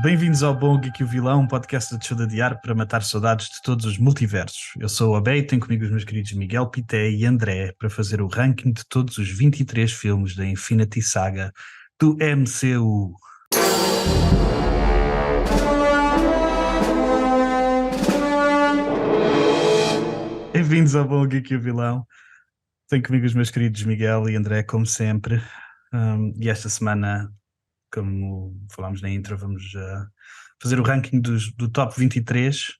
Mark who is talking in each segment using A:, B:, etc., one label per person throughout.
A: Bem-vindos ao Bom Geek e o Vilão, um podcast de show de adiar para matar saudades de todos os multiversos. Eu sou o Abé e tenho comigo os meus queridos Miguel Pité e André para fazer o ranking de todos os 23 filmes da Infinity Saga do MCU. Bem-vindos ao Bom Geek e o Vilão. Tenho comigo os meus queridos Miguel e André, como sempre. E esta semana, como falámos na intro, vamos fazer o ranking do top 23.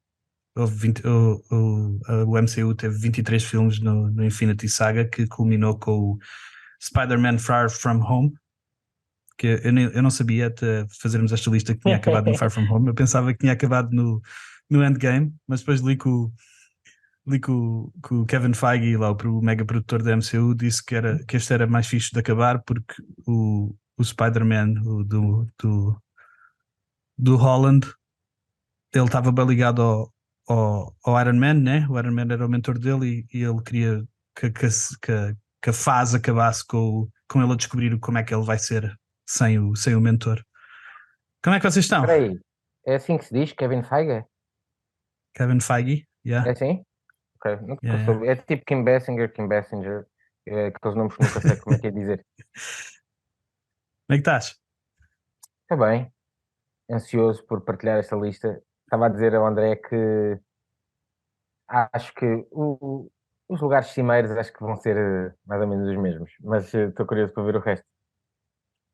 A: O MCU teve 23 filmes no Infinity Saga, que culminou com o Spider-Man Far From Home, que eu não sabia até fazermos esta lista que tinha acabado no Far From Home. Eu pensava que tinha acabado no Endgame, mas depois li que o Kevin Feige, lá o mega produtor da MCU, disse que este era mais fixe de acabar porque o Spider-Man do Holland, ele estava bem ligado ao Iron Man, né? O Iron Man era o mentor dele e ele queria que a fase acabasse com ele a descobrir como é que ele vai ser sem o mentor. Como é que vocês estão?
B: Espera aí, é assim que se diz, Kevin Feige?
A: Kevin Feige?
B: É
A: Yeah,
B: assim? Ok, nunca
A: yeah,
B: soube. É tipo Kim Basinger, aqueles nomes que nunca sei como é que é dizer.
A: Como é que estás?
B: Está bem, ansioso por partilhar esta lista. Estava a dizer ao André que acho que os lugares cimeiros acho que vão ser mais ou menos os mesmos, mas estou curioso para ver o resto.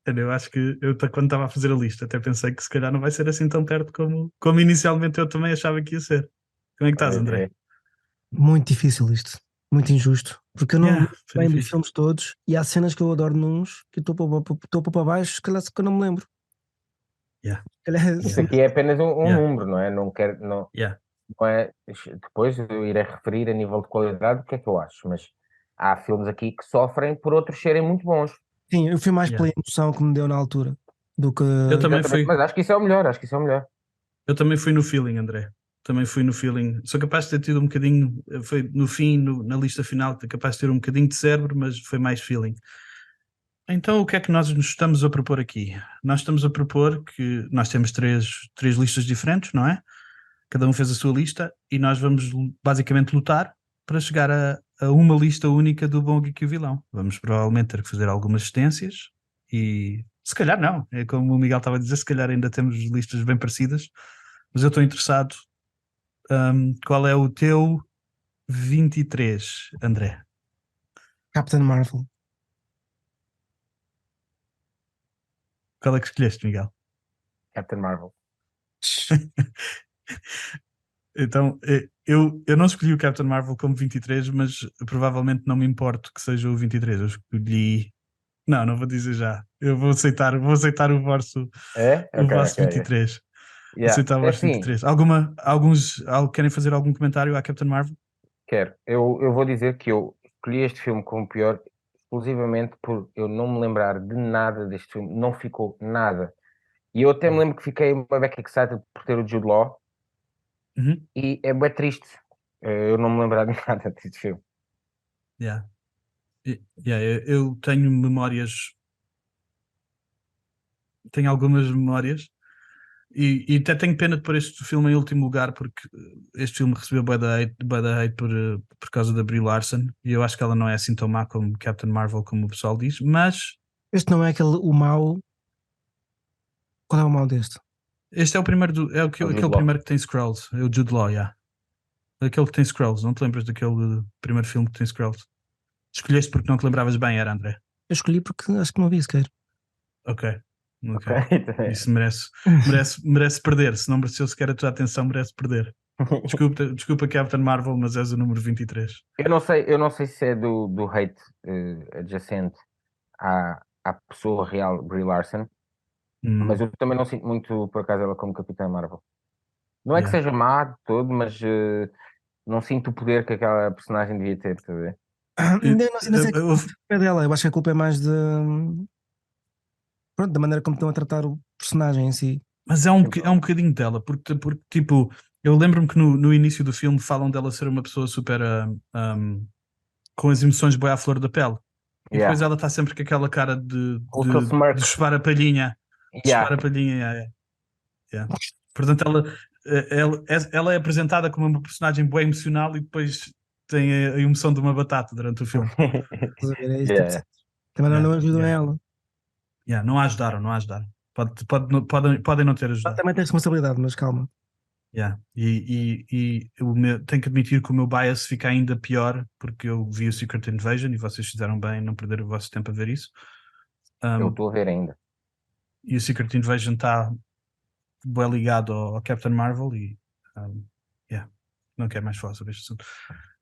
A: Eu acho que quando estava a fazer a lista, até pensei que se calhar não vai ser assim tão perto como inicialmente eu também achava que ia ser. Como é que estás,
B: Pois
A: André?
B: é.
C: Muito difícil isto, muito injusto, porque eu não me
A: Yeah,
C: lembro
A: foi
C: bem dos
A: difícil.
C: filmes todos e há cenas que eu adoro nuns que estou para baixo, que eu não me lembro.
A: Yeah,
C: Se calhar,
B: Isto
A: yeah,
B: aqui é apenas um
A: yeah,
B: número, não é? Não quero, não,
A: yeah.
B: não é. Depois eu irei referir a nível de qualidade o que é que eu acho, mas há filmes aqui que sofrem por outros serem muito bons.
C: sim, eu fui mais
A: Yeah.
C: pela emoção que me deu na altura do que.
A: Eu também
B: Exatamente,
A: fui.
B: mas acho que isso é o melhor, acho que isso é o melhor.
A: Eu também fui no feeling, André. Também fui no feeling. Sou capaz de ter tido um bocadinho, foi no fim, na lista final, capaz de ter um bocadinho de cérebro, mas foi mais feeling. Então, o que é que nós nos estamos a propor aqui? Nós estamos a propor que nós temos três listas diferentes, não é? Cada um fez a sua lista e nós vamos basicamente lutar para chegar a uma lista única do Bom Geek e o Vilão. Vamos provavelmente ter que fazer algumas assistências e se calhar não. É como o Miguel estava a dizer, se calhar ainda temos listas bem parecidas, mas eu estou interessado. Qual é o teu 23, André?
C: Captain Marvel.
A: Qual é que escolheste, Miguel?
B: Captain Marvel.
A: Então, eu não escolhi o Captain Marvel como 23, mas provavelmente não me importo que seja o 23. Eu escolhi. Não vou dizer já. Eu vou aceitar
B: É?
A: o
B: Ok,
A: vosso
B: ok.
A: 23. Vou
B: Yeah.
A: aceitar o
B: É
A: vosso
B: assim,
A: 23. Querem fazer algum comentário à Captain Marvel?
B: quero. Eu vou dizer que eu escolhi este filme como pior exclusivamente por eu não me lembrar de nada deste filme. Não ficou nada. E eu até me
A: Yeah.
B: lembro que fiquei uma beca excited por ter o Jude Law
A: Uhum.
B: e é bem triste eu não me lembrar de nada deste filme.
A: Yeah. Yeah, eu tenho memórias, tenho algumas memórias. E até tenho pena de pôr este filme em último lugar porque este filme recebeu bué da hate por causa da Brie Larson e eu acho que ela não é assim tão má como Captain Marvel, como o pessoal diz, mas
C: Este não é o mau. Qual é o mau deste?
A: este é o primeiro,
B: É o Jude
A: aquele
B: Law.
A: primeiro que tem Skrulls, é o Jude Law, yeah. Aquele que tem Skrulls, não te lembras daquele primeiro filme que tem Skrulls? Escolheste porque não te lembravas bem, era André?
C: Eu escolhi porque acho que não vi sequer.
A: Ok,
B: Ok.
A: ok. Isso merece perder, se não mereceu sequer a tua atenção, merece perder. Desculpa Captain Marvel, mas és o número 23.
B: Eu não sei se é do hate adjacente à pessoa real, Brie Larson, mas
A: Hum,
B: eu também não sinto muito, por acaso, ela como Capitã Marvel. Não é que
A: yeah.
B: seja má de todo, mas não sinto o poder que aquela personagem devia ter, estás a ver?
C: Ainda sei que a
A: Houve-
C: culpa é dela. Eu acho que a culpa é mais pronto, da maneira como estão a tratar o personagem em si.
A: Mas é um bocadinho dela, porque tipo, eu lembro-me que no início do filme falam dela ser uma pessoa super com as emoções bem à flor da pele. E depois
B: Yeah.
A: ela está sempre com aquela cara
B: Com aquele
A: de
B: smirk.
A: chupar a palhinha. De
B: Yeah.
A: chupar a palhinha, yeah, yeah. Yeah. Portanto, ela é apresentada como uma personagem bem emocional e depois tem a emoção de uma batata durante o filme.
C: Estás a ver? É isso
B: Yeah.
C: tipo, também não
A: Yeah,
C: ajudam
A: yeah.
C: ela.
A: Yeah, não a ajudaram, não a ajudaram. Podem não ter
C: Ela
A: ajudado.
C: também tem responsabilidade, mas calma.
A: Yeah. Tenho que admitir que o meu bias fica ainda pior porque eu vi o Secret Invasion e vocês fizeram bem em não perder o vosso tempo a ver isso.
B: Eu
A: Um,
B: estou a ver ainda.
A: e o Secret Invasion está bem ligado ao Captain Marvel e yeah, não quero mais falar sobre este assunto.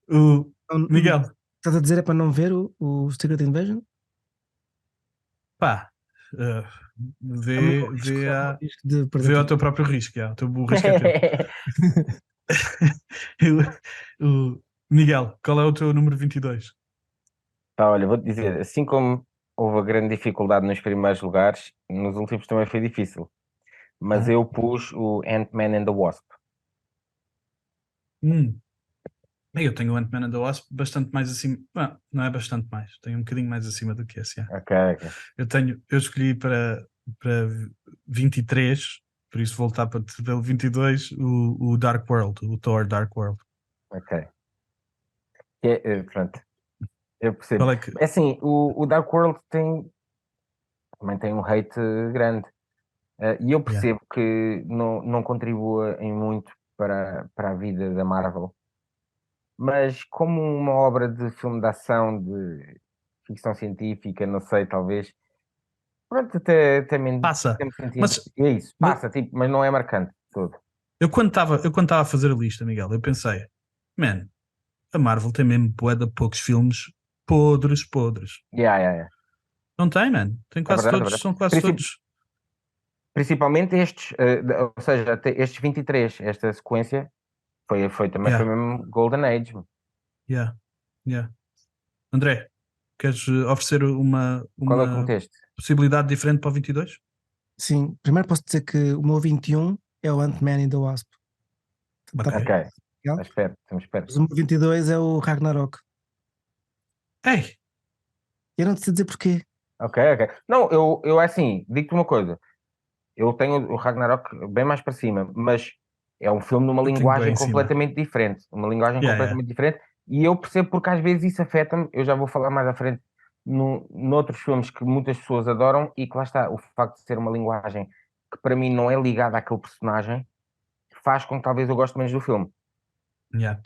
A: O Miguel,
C: Estás a dizer é para não ver o Secret Invasion?
A: pá,
C: É o meu
A: vê,
C: risco,
A: vê,
C: é o meu
A: a-
C: risco de perder
A: vê ao
C: tudo.
A: teu próprio risco, o risco é teu. Miguel, qual é o teu número 22?
B: Tá, olha, vou-te dizer, assim como houve a grande dificuldade nos primeiros lugares, nos últimos também foi difícil. Mas eu pus o Ant-Man and the Wasp.
A: Eu tenho o Ant-Man and the Wasp bastante mais acima. Não é bastante mais, tenho um bocadinho mais acima do que esse.
B: Ok, ok.
A: Eu escolhi para 23, por isso voltar para pelo 22, o Dark World, o Thor Dark World.
B: Ok. Pronto, eu percebo.
A: Qual é que.
B: É assim, o Dark World também tem um hate grande. E eu percebo que não contribua em muito para a vida da Marvel. Mas como uma obra de filme de ação, de ficção científica, não sei, talvez. Pronto, até
A: Passa.
B: me senti.
A: Mas,
B: É isso,
A: mas
B: passa, tipo, mas não é marcante todo.
A: eu quando estava a fazer a lista, Miguel, eu pensei, man, a Marvel tem mesmo bué de poucos filmes podres.
B: Yeah, yeah, yeah.
A: Não tem, man. Tem
B: É
A: quase
B: verdade, é
A: todos,
B: verdade.
A: são quase todos.
B: Principalmente estes, ou seja, até estes 23, esta sequência também foi
A: Yeah,
B: mesmo Golden Age.
A: yeah, yeah. André, queres oferecer uma,
B: Qual é que
A: uma
B: meteste?
A: possibilidade diferente para o 22?
C: Sim, primeiro posso dizer que o meu 21 é o Ant-Man and the Wasp. Tá
A: Ok.
B: Ok,
C: legal?
B: estamos perto.
C: Mas o meu 22 é o Ragnarok.
A: Ei,
C: Eu não te sei dizer porquê.
B: Ok. Não, eu assim, digo-te uma coisa. Eu tenho o Ragnarok bem mais para cima, mas é um filme numa
A: eu tenho bem
B: linguagem
A: em cima.
B: completamente diferente. Uma linguagem
A: Yeah, yeah.
B: completamente diferente. E eu percebo porque às vezes isso afeta-me. Eu já vou falar mais à frente noutros filmes que muitas pessoas adoram e que lá está, o facto de ser uma linguagem que para mim não é ligada àquele personagem, faz com que talvez eu goste menos do filme.
A: Yeah.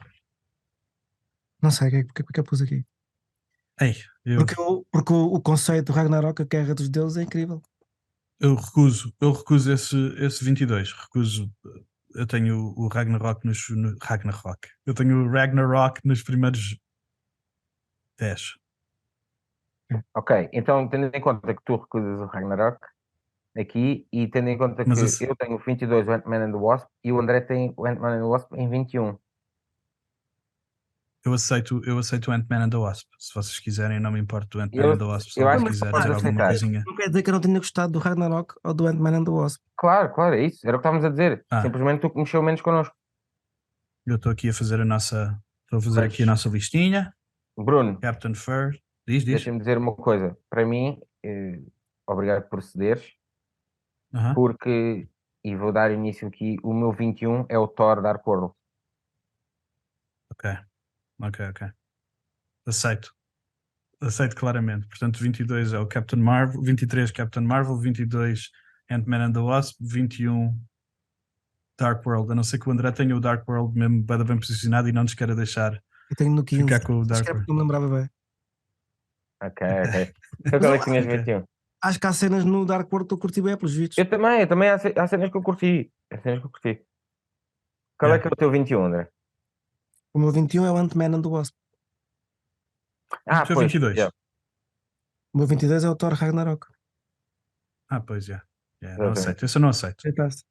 C: Não sei porque é que eu pus aqui.
A: Ei,
C: Porque o conceito do Ragnarok, a guerra dos deuses, é incrível.
A: eu recuso esse 22. Recuso. Eu tenho o Ragnarok Ragnarok. Eu tenho o Ragnarok nos primeiros 10.
B: Ok, então tendo em conta que tu recusas o Ragnarok aqui e tendo em conta
A: Mas
B: que eu tenho o 22, o Ant-Man and the Wasp, e o André tem o Ant-Man and the Wasp em 21.
A: eu aceito o Ant-Man and the Wasp. Se vocês quiserem, eu não me importo do Ant-Man
B: Eu,
A: and the Wasp. Se
B: eu
A: alguém
B: acho que
A: quiser
B: podes
A: dizer alguma
B: aceitar.
A: coisinha.
C: Não quer dizer que eu não tenha gostado do Ragnarok ou do Ant-Man and the Wasp.
B: Claro, é isso. Era o que estávamos a dizer.
A: Ah,
B: Simplesmente tu que mexeu menos connosco.
A: eu estou aqui a fazer Estou a fazer
B: Mas,
A: aqui a nossa listinha.
B: Bruno,
A: Captain First. Diz.
B: deixa-me dizer uma coisa. Para mim, obrigado por cederes,
A: Aham.
B: porque, e vou dar início aqui, o meu 21 é o Thor Dark World.
A: Ok. Aceito claramente. Portanto, 22 é o Captain Marvel, 23 Captain Marvel, 22 Ant-Man and the Wasp, 21 Dark World. A não ser que o André tenha o Dark World mesmo bem posicionado e não nos queira deixar
C: Eu tenho no 15.
A: ficar com o
C: Acho
A: Dark
C: que era
A: World.
C: porque não me lembrava bem.
B: Ok. Então qual é que tinhas 21?
C: Acho que há cenas no Dark World que eu curti bem pelos vídeos.
B: Eu também há cenas que eu curti. Há cenas que eu curti. Qual é
A: Yeah.
B: que é o teu 21, André?
C: O meu 21 é o Ant-Man and the Wasp.
A: E o teu
B: Pois.
A: 22?
B: Yeah,
C: O meu 22 é o Thor Ragnarok.
A: Pois já. Não
B: exatamente.
A: aceito. Esse eu não aceito.
C: Aceitaste?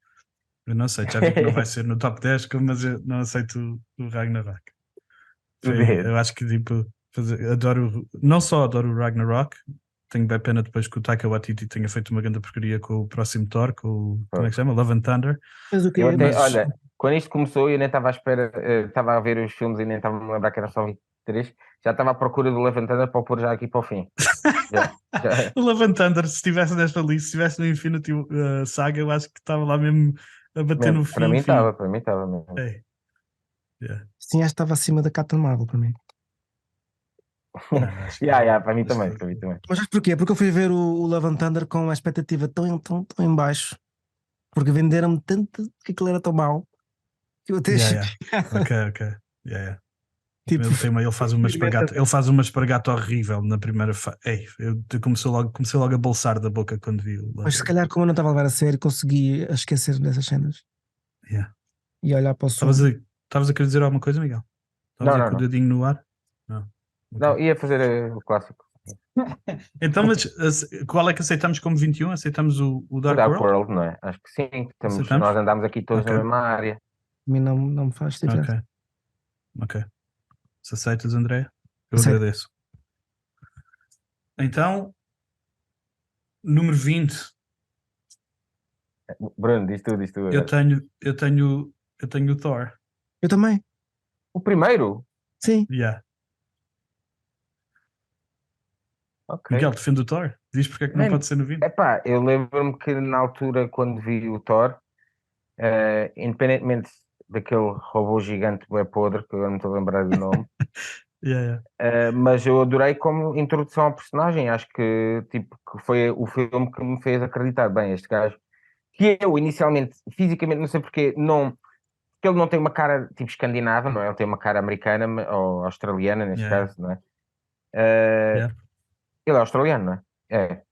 A: Eu não aceito. Já vi que não vai ser no top 10, mas eu não aceito o Ragnarok. Eu acho que tipo, não só adoro o Ragnarok, tenho bem pena depois que o Taika Waititi tenha feito uma grande porcaria com o próximo Thor, com o, como é que se chama? Love and Thunder.
C: Mas o quê?
B: Eu até,
C: Mas
B: olha, quando isto começou, eu nem estava à espera, estava a ver os filmes e nem estava a me lembrar que era só 23. Já estava à procura do Levantando para o pôr já aqui para o fim. Já.
A: O Love and Thunder, se estivesse nesta lista, se estivesse no Infinity Saga, eu acho que estava lá mesmo a bater no
B: Para mim
A: fim.
B: estava, para mim estava mesmo.
A: É. Yeah.
C: Sim, acho que estava acima da Captain Marvel para mim.
A: Não, acho que
B: Para mim
A: acho
B: também,
A: que-
B: para mim também.
C: Mas sabes porquê? Porque eu fui ver o Love and Thunder com a expectativa tão em baixo, porque venderam-me tanto que aquilo era tão mau que eu até
A: Yeah,
C: achei
A: yeah. Ok. Yeah, yeah.
C: tipo,
A: Ele faz uma espargata, ele faz uma espargata horrível na primeira Ei, comecei logo a bolsar da boca quando vi o
C: mas se calhar como eu não estava a levar a sério, consegui esquecer dessas cenas
A: Yeah.
C: e olhar para o som.
A: Estavas a querer dizer alguma coisa, Miguel? Estavas
B: Não,
A: aí
B: não,
A: com o
B: não.
A: dedinho no ar? Não. Ok.
B: Não, ia fazer o clássico.
A: Então, mas qual é que aceitamos como 21? Aceitamos o
B: O
A: Dark
B: Dark
A: World?
B: World, não é? Acho que sim, que
A: Aceitamos?
B: nós andamos aqui todos
A: Ok.
B: na mesma área.
C: A mim não me faz diferença.
A: Ok. Se aceitas, André, eu
C: Aceito.
A: agradeço. Então, número 20.
B: Bruno, diz tu
A: Eu
B: agora.
A: tenho o Thor.
C: Eu também,
B: O primeiro?
C: sim.
A: Yeah.
B: Ok.
A: Miguel, defende o Thor? Diz porque é que não
B: Man,
A: pode ser no 20?
B: epá, eu lembro-me que na altura, quando vi o Thor, independentemente daquele robô gigante bué podre, que agora não estou a lembrar do nome,
A: Yeah.
B: mas eu adorei como introdução ao personagem. Acho que, tipo, que foi o filme que me fez acreditar bem este gajo. Que eu, inicialmente, fisicamente, não sei porquê, não, porque ele não tem uma cara tipo escandinava, não é? Ele tem uma cara americana ou australiana, neste
A: Yeah.
B: caso, não é? Eh,
A: Yeah.
B: Ele é australiano, não é? É.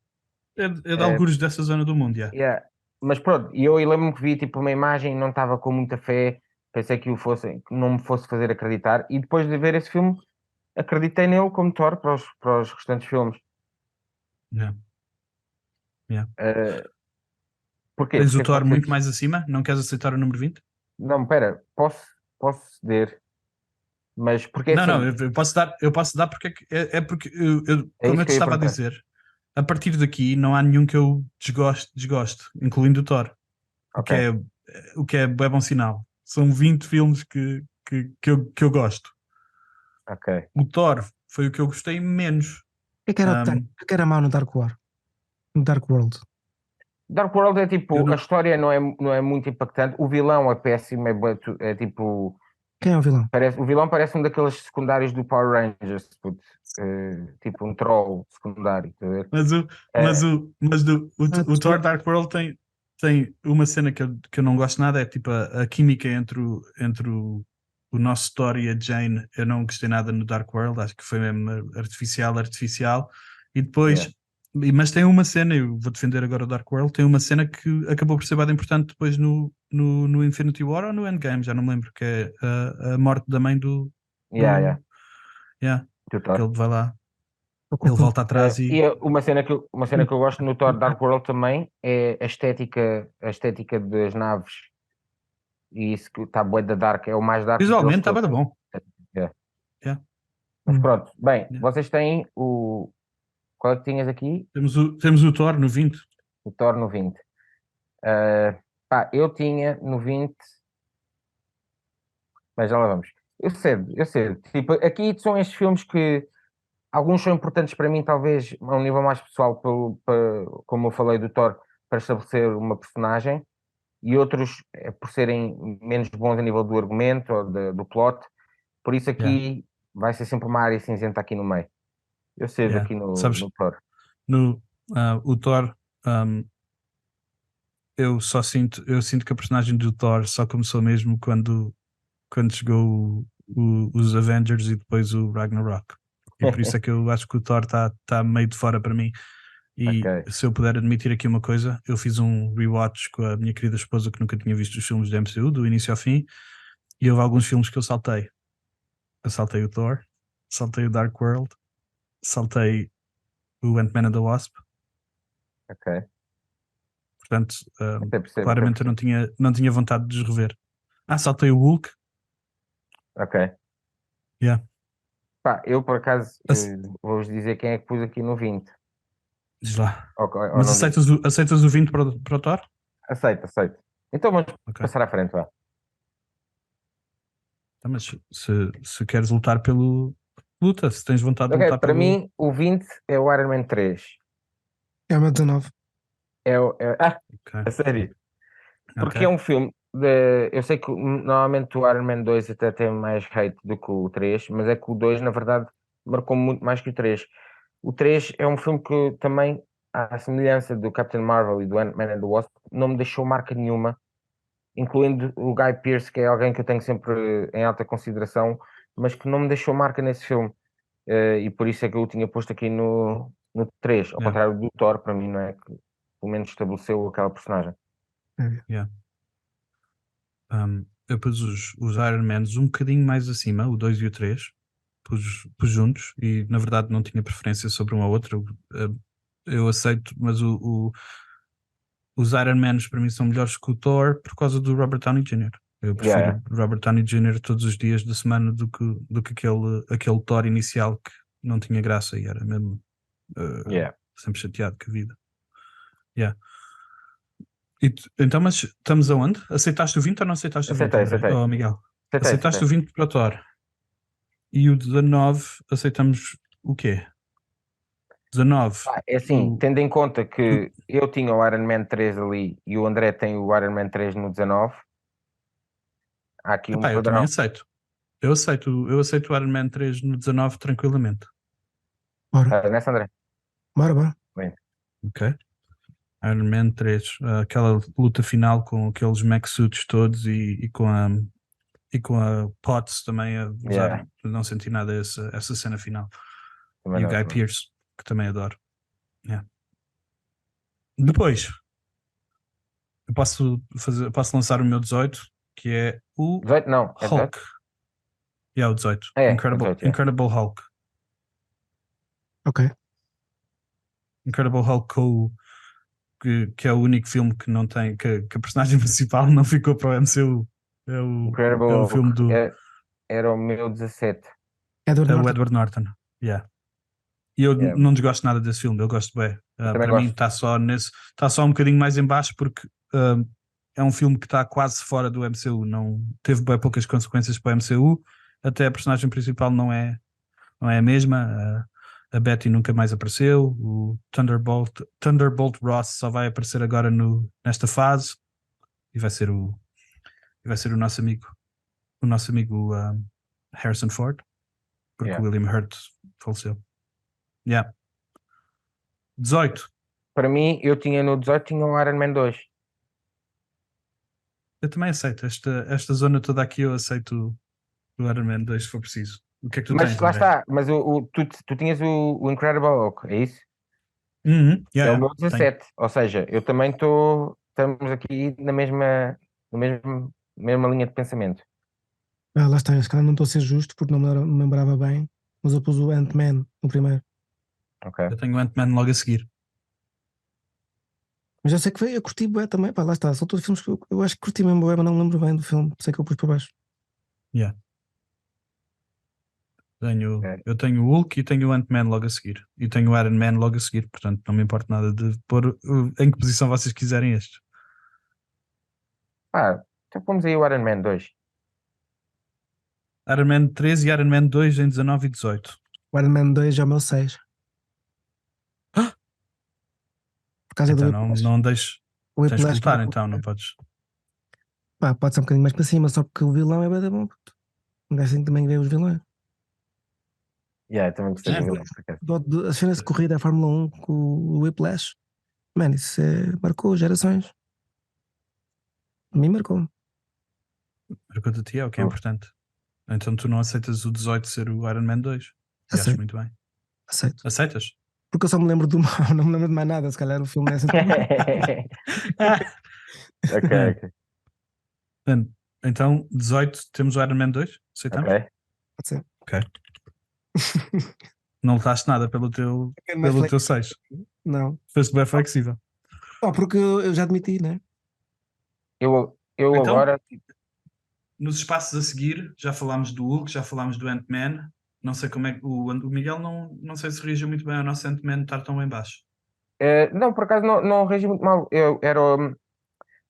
A: É de
B: Eh,
A: algures dessa zona do mundo, yeah.
B: Yeah. Mas pronto, e eu lembro-me que vi tipo uma imagem e não estava com muita fé, pensei que não me fosse fazer acreditar, e depois de ver esse filme, acreditei nele como Thor para os restantes filmes.
A: Yeah. Yeah.
B: Porquê?
A: Tens o
B: Porquê que
A: Thor
B: você
A: muito
B: diz?
A: mais acima? Não queres aceitar o número 20?
B: Não, pera, posso ceder, mas porque
A: Não,
B: assim,
A: eu posso dar porque é porque
B: é
A: como
B: isso
A: eu
B: que
A: te
B: eu ia
A: estava a
B: perguntar.
A: dizer, a partir daqui não há nenhum que eu desgoste, incluindo o Thor, o
B: Ok,
A: que é, bué bom sinal. São 20 filmes que eu gosto.
B: ok.
A: O Thor foi o que eu gostei menos.
C: O que era mau no Dark War? No Dark World?
B: Dark World é
A: Eu
B: tipo, a
A: não,
B: história não é muito impactante, o vilão é péssimo, é tipo.
C: Quem é o vilão?
B: O vilão parece um daqueles secundários do Power Rangers, puto. Tipo um troll secundário, estás a ver?
A: mas o, mas
B: Eh,
A: o, mas o Thor Dark World tem uma cena que eu não gosto nada, é tipo a química entre o nosso Thor e a Jane. Eu não gostei nada no Dark World, acho que foi mesmo artificial. E
B: yeah.
A: depois, mas tem uma cena, eu vou defender agora o Dark World, tem uma cena que acabou por ser bem importante depois no Infinity War ou no Endgame, já não me lembro, que é a morte da mãe
B: Yeah.
A: yeah,
B: Do
A: que
B: Thor.
A: ele vai lá,
C: Estou
A: ele
C: confuso.
A: volta atrás
B: E
A: e
B: uma cena que eu gosto no Thor Dark World também é a estética das naves. E isso que está bué da Dark, é o mais Dark deles
A: visualmente estava
B: todos.
A: bom.
B: Yeah.
A: Yeah.
B: Mas pronto, bem,
A: Yeah.
B: vocês têm o. Qual é que tinhas aqui?
A: Temos o Thor no 20.
B: O Thor no 20. Pá, eu tinha no 20, mas já lá vamos. Eu cedo. Tipo, aqui são estes filmes que alguns são importantes para mim, talvez a um nível mais pessoal, como eu falei do Thor, para estabelecer uma personagem, e outros por serem menos bons a nível do argumento ou do plot. Por isso
A: Yeah.
B: aqui vai ser sempre uma área cinzenta aqui no meio. Eu cedo
A: Yeah.
B: aqui
A: Sabes,
B: no Thor.
A: o Thor, eu sinto que a personagem do Thor só começou mesmo quando chegou os Avengers e depois o Ragnarok. E por isso é que eu acho que o Thor está meio de fora para mim. E
B: Ok,
A: se eu puder admitir aqui uma coisa, eu fiz um rewatch com a minha querida esposa que nunca tinha visto os filmes do MCU, do início ao fim, e houve alguns filmes que eu saltei. Eu saltei o Thor, saltei o Dark World, saltei o Ant-Man and the Wasp.
B: ok.
A: Portanto,
B: Até percebo, até
A: claramente eu
B: percebo.
A: não tinha vontade de os rever. Saltei o Hulk.
B: Ok.
A: Yeah.
B: Pá, eu por acaso
A: Ace-
B: vou-vos dizer quem é que pus aqui no 20.
A: Diz lá.
B: Ou
A: Mas
B: não digo.
A: aceitas o 20 para o Thor?
B: Aceito, aceito. Então vamos
A: Ok.
B: passar à frente, vá.
A: Tá, mas se queres lutar luta, se tens vontade de
B: Ok,
A: lutar
B: para
A: pelo.
B: mim o 20 é o Iron Man 3.
C: É o meu 19.
B: É, a
A: Ok.
B: sério? Porque
A: Ok.
B: é um filme eu sei que normalmente o Iron Man 2 até tem mais hate do que o 3, mas é que o 2 na verdade marcou muito mais que o 3. O 3 é um filme que também, à semelhança do Captain Marvel e do Ant-Man and the Wasp, não me deixou marca nenhuma, incluindo o Guy Pearce, que é alguém que eu tenho sempre em alta consideração, mas que não me deixou marca nesse filme. E por isso é que eu o tinha posto aqui no 3, ao
A: Yeah,
B: contrário do Thor, para mim, não é? Que pelo menos estabeleceu aquela personagem.
A: yeah. Eu pus os Iron Mans um bocadinho mais acima, o 2 e o 3, pus juntos e na verdade não tinha preferência sobre um ou outro. Eu aceito, mas os Iron Mans para mim são melhores que o Thor por causa do Robert Downey Jr. Eu
B: Yeah, yeah.
A: prefiro Robert Downey Jr. todos os dias da semana do que aquele Thor inicial que não tinha graça e era mesmo
B: Yeah.
A: sempre chateado com a vida. Yeah. Então, mas estamos aonde? Aceitaste o 20 ou não aceitaste o 20,
B: Aceitei,
A: André?
B: aceitei.
A: Oh, Miguel.
B: Aceitei,
A: Aceitaste
B: aceitei.
A: o 20 para o Thor. E o 19, aceitamos o quê? 19.
B: É assim, tendo em conta que eu tinha o Iron Man 3 ali e o André tem o Iron Man 3 no 19, há aqui um
A: Epá, eu também
B: padrão.
A: aceito. Eu aceito o Iron Man 3 no 19 tranquilamente.
C: Bora,
B: Nessa, André?
C: bora.
B: Bem,
A: Ok? Iron Man 3, aquela luta final com aqueles mech suits todos e com a Potts também a usar,
B: yeah,
A: não senti nada essa cena final.
B: também
A: E o
B: não,
A: Guy
B: também.
A: Pearce, que também adoro. Yeah. Depois, eu posso lançar o meu 18, que é o
B: 18 não, é 18?
A: Hulk. O 18.
B: É
A: Incredible,
B: 18, é.
A: Incredible Hulk.
C: Ok.
A: Incredible Hulk que é o único filme que não tem, que a personagem principal não ficou para o MCU.
B: Incredible
A: É o
B: Hulk
A: filme
B: era o meu 17.
C: Edward
A: é o
C: Norton.
A: Edward Norton. Yeah. E eu
B: Yeah,
A: não desgosto nada desse filme, eu gosto bem.
B: eu também
A: Para mim
B: gosto.
A: está só um bocadinho mais em baixo porque é um filme que está quase fora do MCU, não teve bem poucas consequências para o MCU, até a personagem principal não é a mesma. A Betty nunca mais apareceu, o Thunderbolt Ross só vai aparecer agora nesta fase e vai ser o nosso amigo Harrison Ford, porque
B: Yeah.
A: o William Hurt faleceu. Yeah. 18.
B: Para mim, eu tinha no 18 tinha o Iron Man 2.
A: Eu também aceito. Esta zona toda aqui eu aceito o Iron Man 2 se for preciso. O que é que tu
B: Mas
A: tens,
B: lá
A: André?
B: está, mas tu tinhas o Incredible Hulk, é isso?
A: Uhum.
B: É o
A: Yeah,
B: meu
A: tenho.
B: 17. Ou seja, eu também estamos aqui na mesma linha de pensamento.
C: Lá está, eu se calhar não estou a ser justo porque não me lembrava bem, mas eu pus o Ant-Man no primeiro.
B: Ok.
A: Eu tenho o Ant-Man logo a seguir.
C: Mas já sei que foi, eu curti bué também, pá, lá está, são todos filmes que eu acho que curti mesmo bué, mas não me lembro bem do filme, sei que eu pus para baixo.
A: Yeah.
B: É.
A: Eu tenho o Hulk e tenho o Ant-Man logo a seguir. E tenho o Iron Man logo a seguir. Portanto, não me importa nada de pôr em que posição vocês quiserem estes.
B: Então pomos aí o Iron Man 2.
A: Iron Man 3 e Iron Man 2 em 19 e 18.
C: O Iron Man 2 é o meu 6, por causa do
A: Então não,
C: Whiplash.
A: não deixes.
C: O
A: Tens que
C: Whiplash
A: lutar,
C: marcou.
A: então, não podes.
C: Pá, pode ser um bocadinho mais para cima, só porque o vilão é bué da bom. Puto. Um gajo tem que também ver os vilões.
B: Yeah, eu também gostei
A: É,
B: do vilão. Por acaso.
C: As cenas de corrida da Fórmula 1 com o Whiplash, mano, isso marcou gerações. A mim marcou.
A: marcou a ti é o que é importante. Então tu não aceitas o 18 ser o Iron Man 2. E acho
C: Aceito,
A: muito bem.
C: aceito.
A: Aceitas?
C: Porque eu só me lembro do mal, não me lembro de mais nada. Se calhar o filme é assim.
B: Ok, ok.
A: Mano, então, 18 temos o Iron Man 2? Aceitamos?
B: Ok.
C: Pode ser.
A: Ok. Não lutaste nada pelo teu,
C: Quero mais
A: pelo teu
C: flexível.
A: 6.
C: Não.
A: Foste bem flexível.
C: Só porque eu já admiti, né?
B: Eu
A: Então,
B: agora.
A: nos espaços a seguir, já falámos do Hulk, já falámos do Ant-Man. Não sei como é que o Miguel não sei se reagiu muito bem ao nosso Ant-Man estar tão bem baixo.
B: Não, por acaso não reagi muito mal.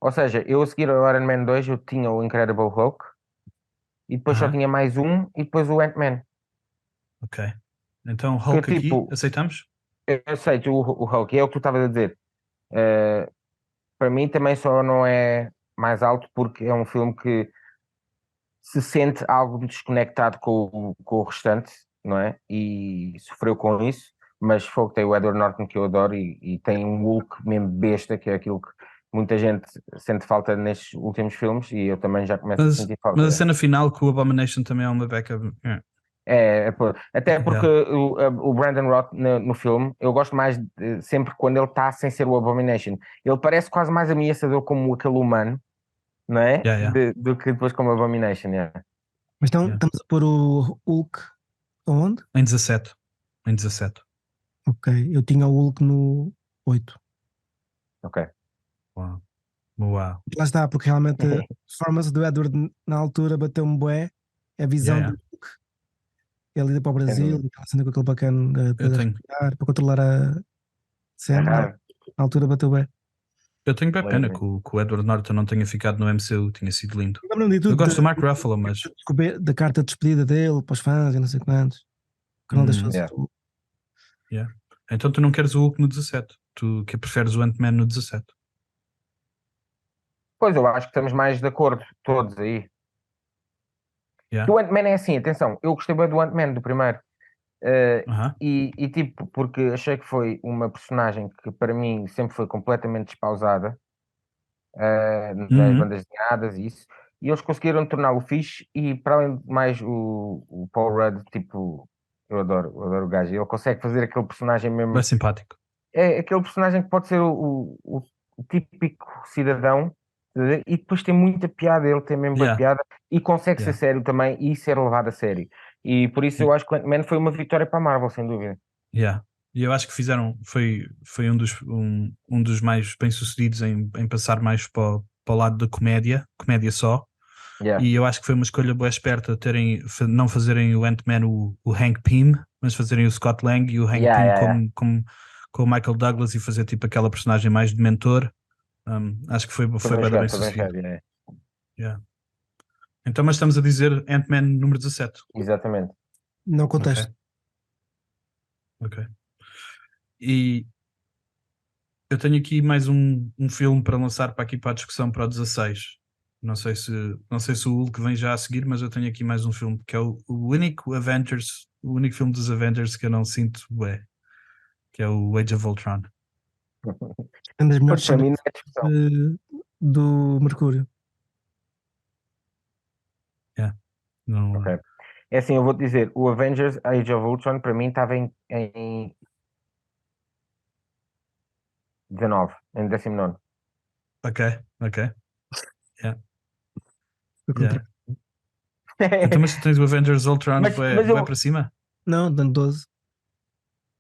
B: Ou seja, eu a seguir ao Iron Man 2 eu tinha o Incredible Hulk e depois só
A: Aham,
B: tinha mais um e depois o Ant-Man.
A: ok. Então,
B: Que
A: Hulk aqui,
B: tipo,
A: aceitamos?
B: eu aceito o Hulk, é o que tu estavas a dizer. Eh, para mim também só não é. mais alto porque é um filme que se sente algo desconectado com o restante, não é? E sofreu com isso, mas fogo, tem o Edward Norton que eu adoro e tem um Hulk mesmo besta, que é aquilo que muita gente sente falta nestes últimos filmes e eu também já começo a
A: Mas,
B: sentir
A: mas a
B: falta.
A: cena final com o Abomination também é uma beca.
B: Até porque
A: Yeah.
B: o Brandon Roth no filme, eu gosto mais sempre quando ele está sem ser o Abomination. Ele parece quase mais ameaçador como aquele humano, não é?
A: Yeah, yeah,
B: Do que depois como Abomination, yeah.
C: Mas então
A: yeah.
C: estamos a pôr o Hulk aonde?
A: Em 17. Em 17.
C: Ok, eu tinha o Hulk no 8.
B: Ok.
A: Uau. Uau.
C: Lá está, porque realmente a performance do Edward na altura bateu-me bué. A visão
A: Yeah,
C: do Hulk, ele ir para o
B: Sem
C: Brasil,
B: dúvida.
C: e aquela cena com aquele bacana para
A: Eu tenho,
C: respirar, para controlar a cena,
B: Ah,
C: na altura bateu bem.
A: eu tenho bem pena
B: lembro.
A: que o Edward Norton não tenha ficado no MCU, tinha sido lindo.
C: Eu lembro-me de
A: Eu
C: tudo,
A: gosto do Mark Ruffalo, mas
C: da carta de despedida dele para os fãs e não sei quantos, que não deixou de ser
B: Yeah.
C: o
A: yeah. Então tu não queres o Hulk no 17, tu que preferes o Ant-Man no 17.
B: Pois eu acho que estamos mais de acordo, todos aí.
A: Yeah.
B: Que o Ant-Man é assim, atenção, eu gostei bem do Ant-Man, do primeiro.
A: Aham.
B: E tipo, porque achei que foi uma personagem que para mim sempre foi completamente despausada nas
A: Uhum.
B: bandas desenhadas e isso, e eles conseguiram torná-lo fixe. E para além de mais, o Paul Rudd, tipo, eu adoro o gajo, ele consegue fazer aquele personagem
A: Bem
B: mesmo,
A: simpático.
B: é aquele personagem que pode ser o típico cidadão, e depois tem muita piada, ele tem mesmo boa
A: Yeah.
B: piada e consegue ser
A: Yeah.
B: sério também e ser levado a sério. E por isso eu acho que o Ant-Man foi uma vitória para a Marvel, sem dúvida.
A: Yeah. E eu acho que fizeram, foi um dos mais bem-sucedidos em passar mais para o lado da comédia só.
B: Yeah.
A: E eu acho que foi uma escolha boa esperta não fazerem o Ant-Man o Hank Pym, mas fazerem o Scott Lang e o Hank
B: Yeah,
A: Pym
B: yeah, yeah.
A: com o Michael Douglas e fazer tipo aquela personagem mais de mentor. Acho que foi
B: Foi bem
A: bem
B: jogado, foi bem
A: sucedido.
B: jogado, yeah.
A: Yeah. Então, mas estamos a dizer Ant-Man número 17.
B: Exatamente.
C: não
A: Ok,
C: contexto.
A: ok. E eu tenho aqui mais um filme para lançar para aqui para a discussão para o 16. Não sei se o Hulk vem já a seguir, mas eu tenho aqui mais um filme que é o único filme dos Avengers que eu não sinto bué, que é o Age of Ultron.
C: É uma das
B: Pois
C: melhores
B: para
C: cenas
B: mim não é discussão.
C: do Mercúrio.
A: Yeah. Não,
B: Ok. É assim, eu vou-te dizer, o Avengers Age of Ultron para mim estava em 19, em 19.
A: ok. Yeah.
C: Foi
A: Yeah.
C: contra-
A: Então, mas tu tens o Avengers Ultron
B: Mas
A: bué
B: eu.
A: para cima?
C: Não, dando 12.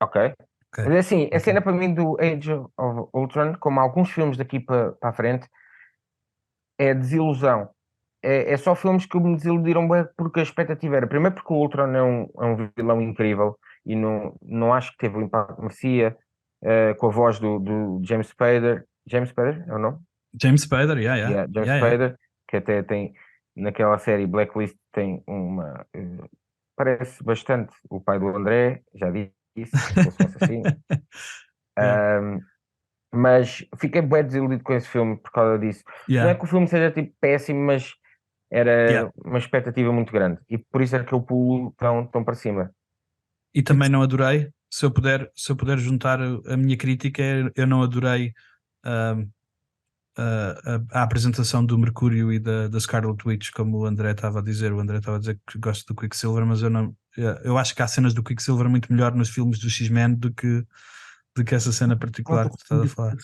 B: Ok.
A: Ok,
B: Mas é assim, a
A: ok.
B: cena para mim do Age of Ultron, como alguns filmes daqui para a frente, é desilusão. É só filmes que me desiludiram bem porque a expectativa era. Primeiro porque o Ultron é um vilão incrível e não acho que teve o impacto que merecia, com a voz do James Spader. James Spader é o nome?
A: James Spader, yeah, yeah.
B: Yeah, James
A: Yeah, yeah.
B: Spader, que até tem naquela série Blacklist tem parece bastante o pai do André, já disse, se fosse um assassino.
A: Yeah,
B: Mas fiquei bem desiludido com esse filme por causa disso. Não é
A: yeah,
B: que o filme seja tipo péssimo, mas
A: yeah.
B: era uma expectativa muito grande e por isso é que eu pulo tão para cima.
A: E também não adorei. Se eu puder juntar a minha crítica, eu não adorei ahm, a apresentação do Mercúrio e da Scarlet Witch, como o André estava a dizer. O André estava a dizer que gosta do Quicksilver, mas eu não. Eu acho que há cenas do Quicksilver muito melhor nos filmes do X-Men do que essa cena particular que tu estás a falar.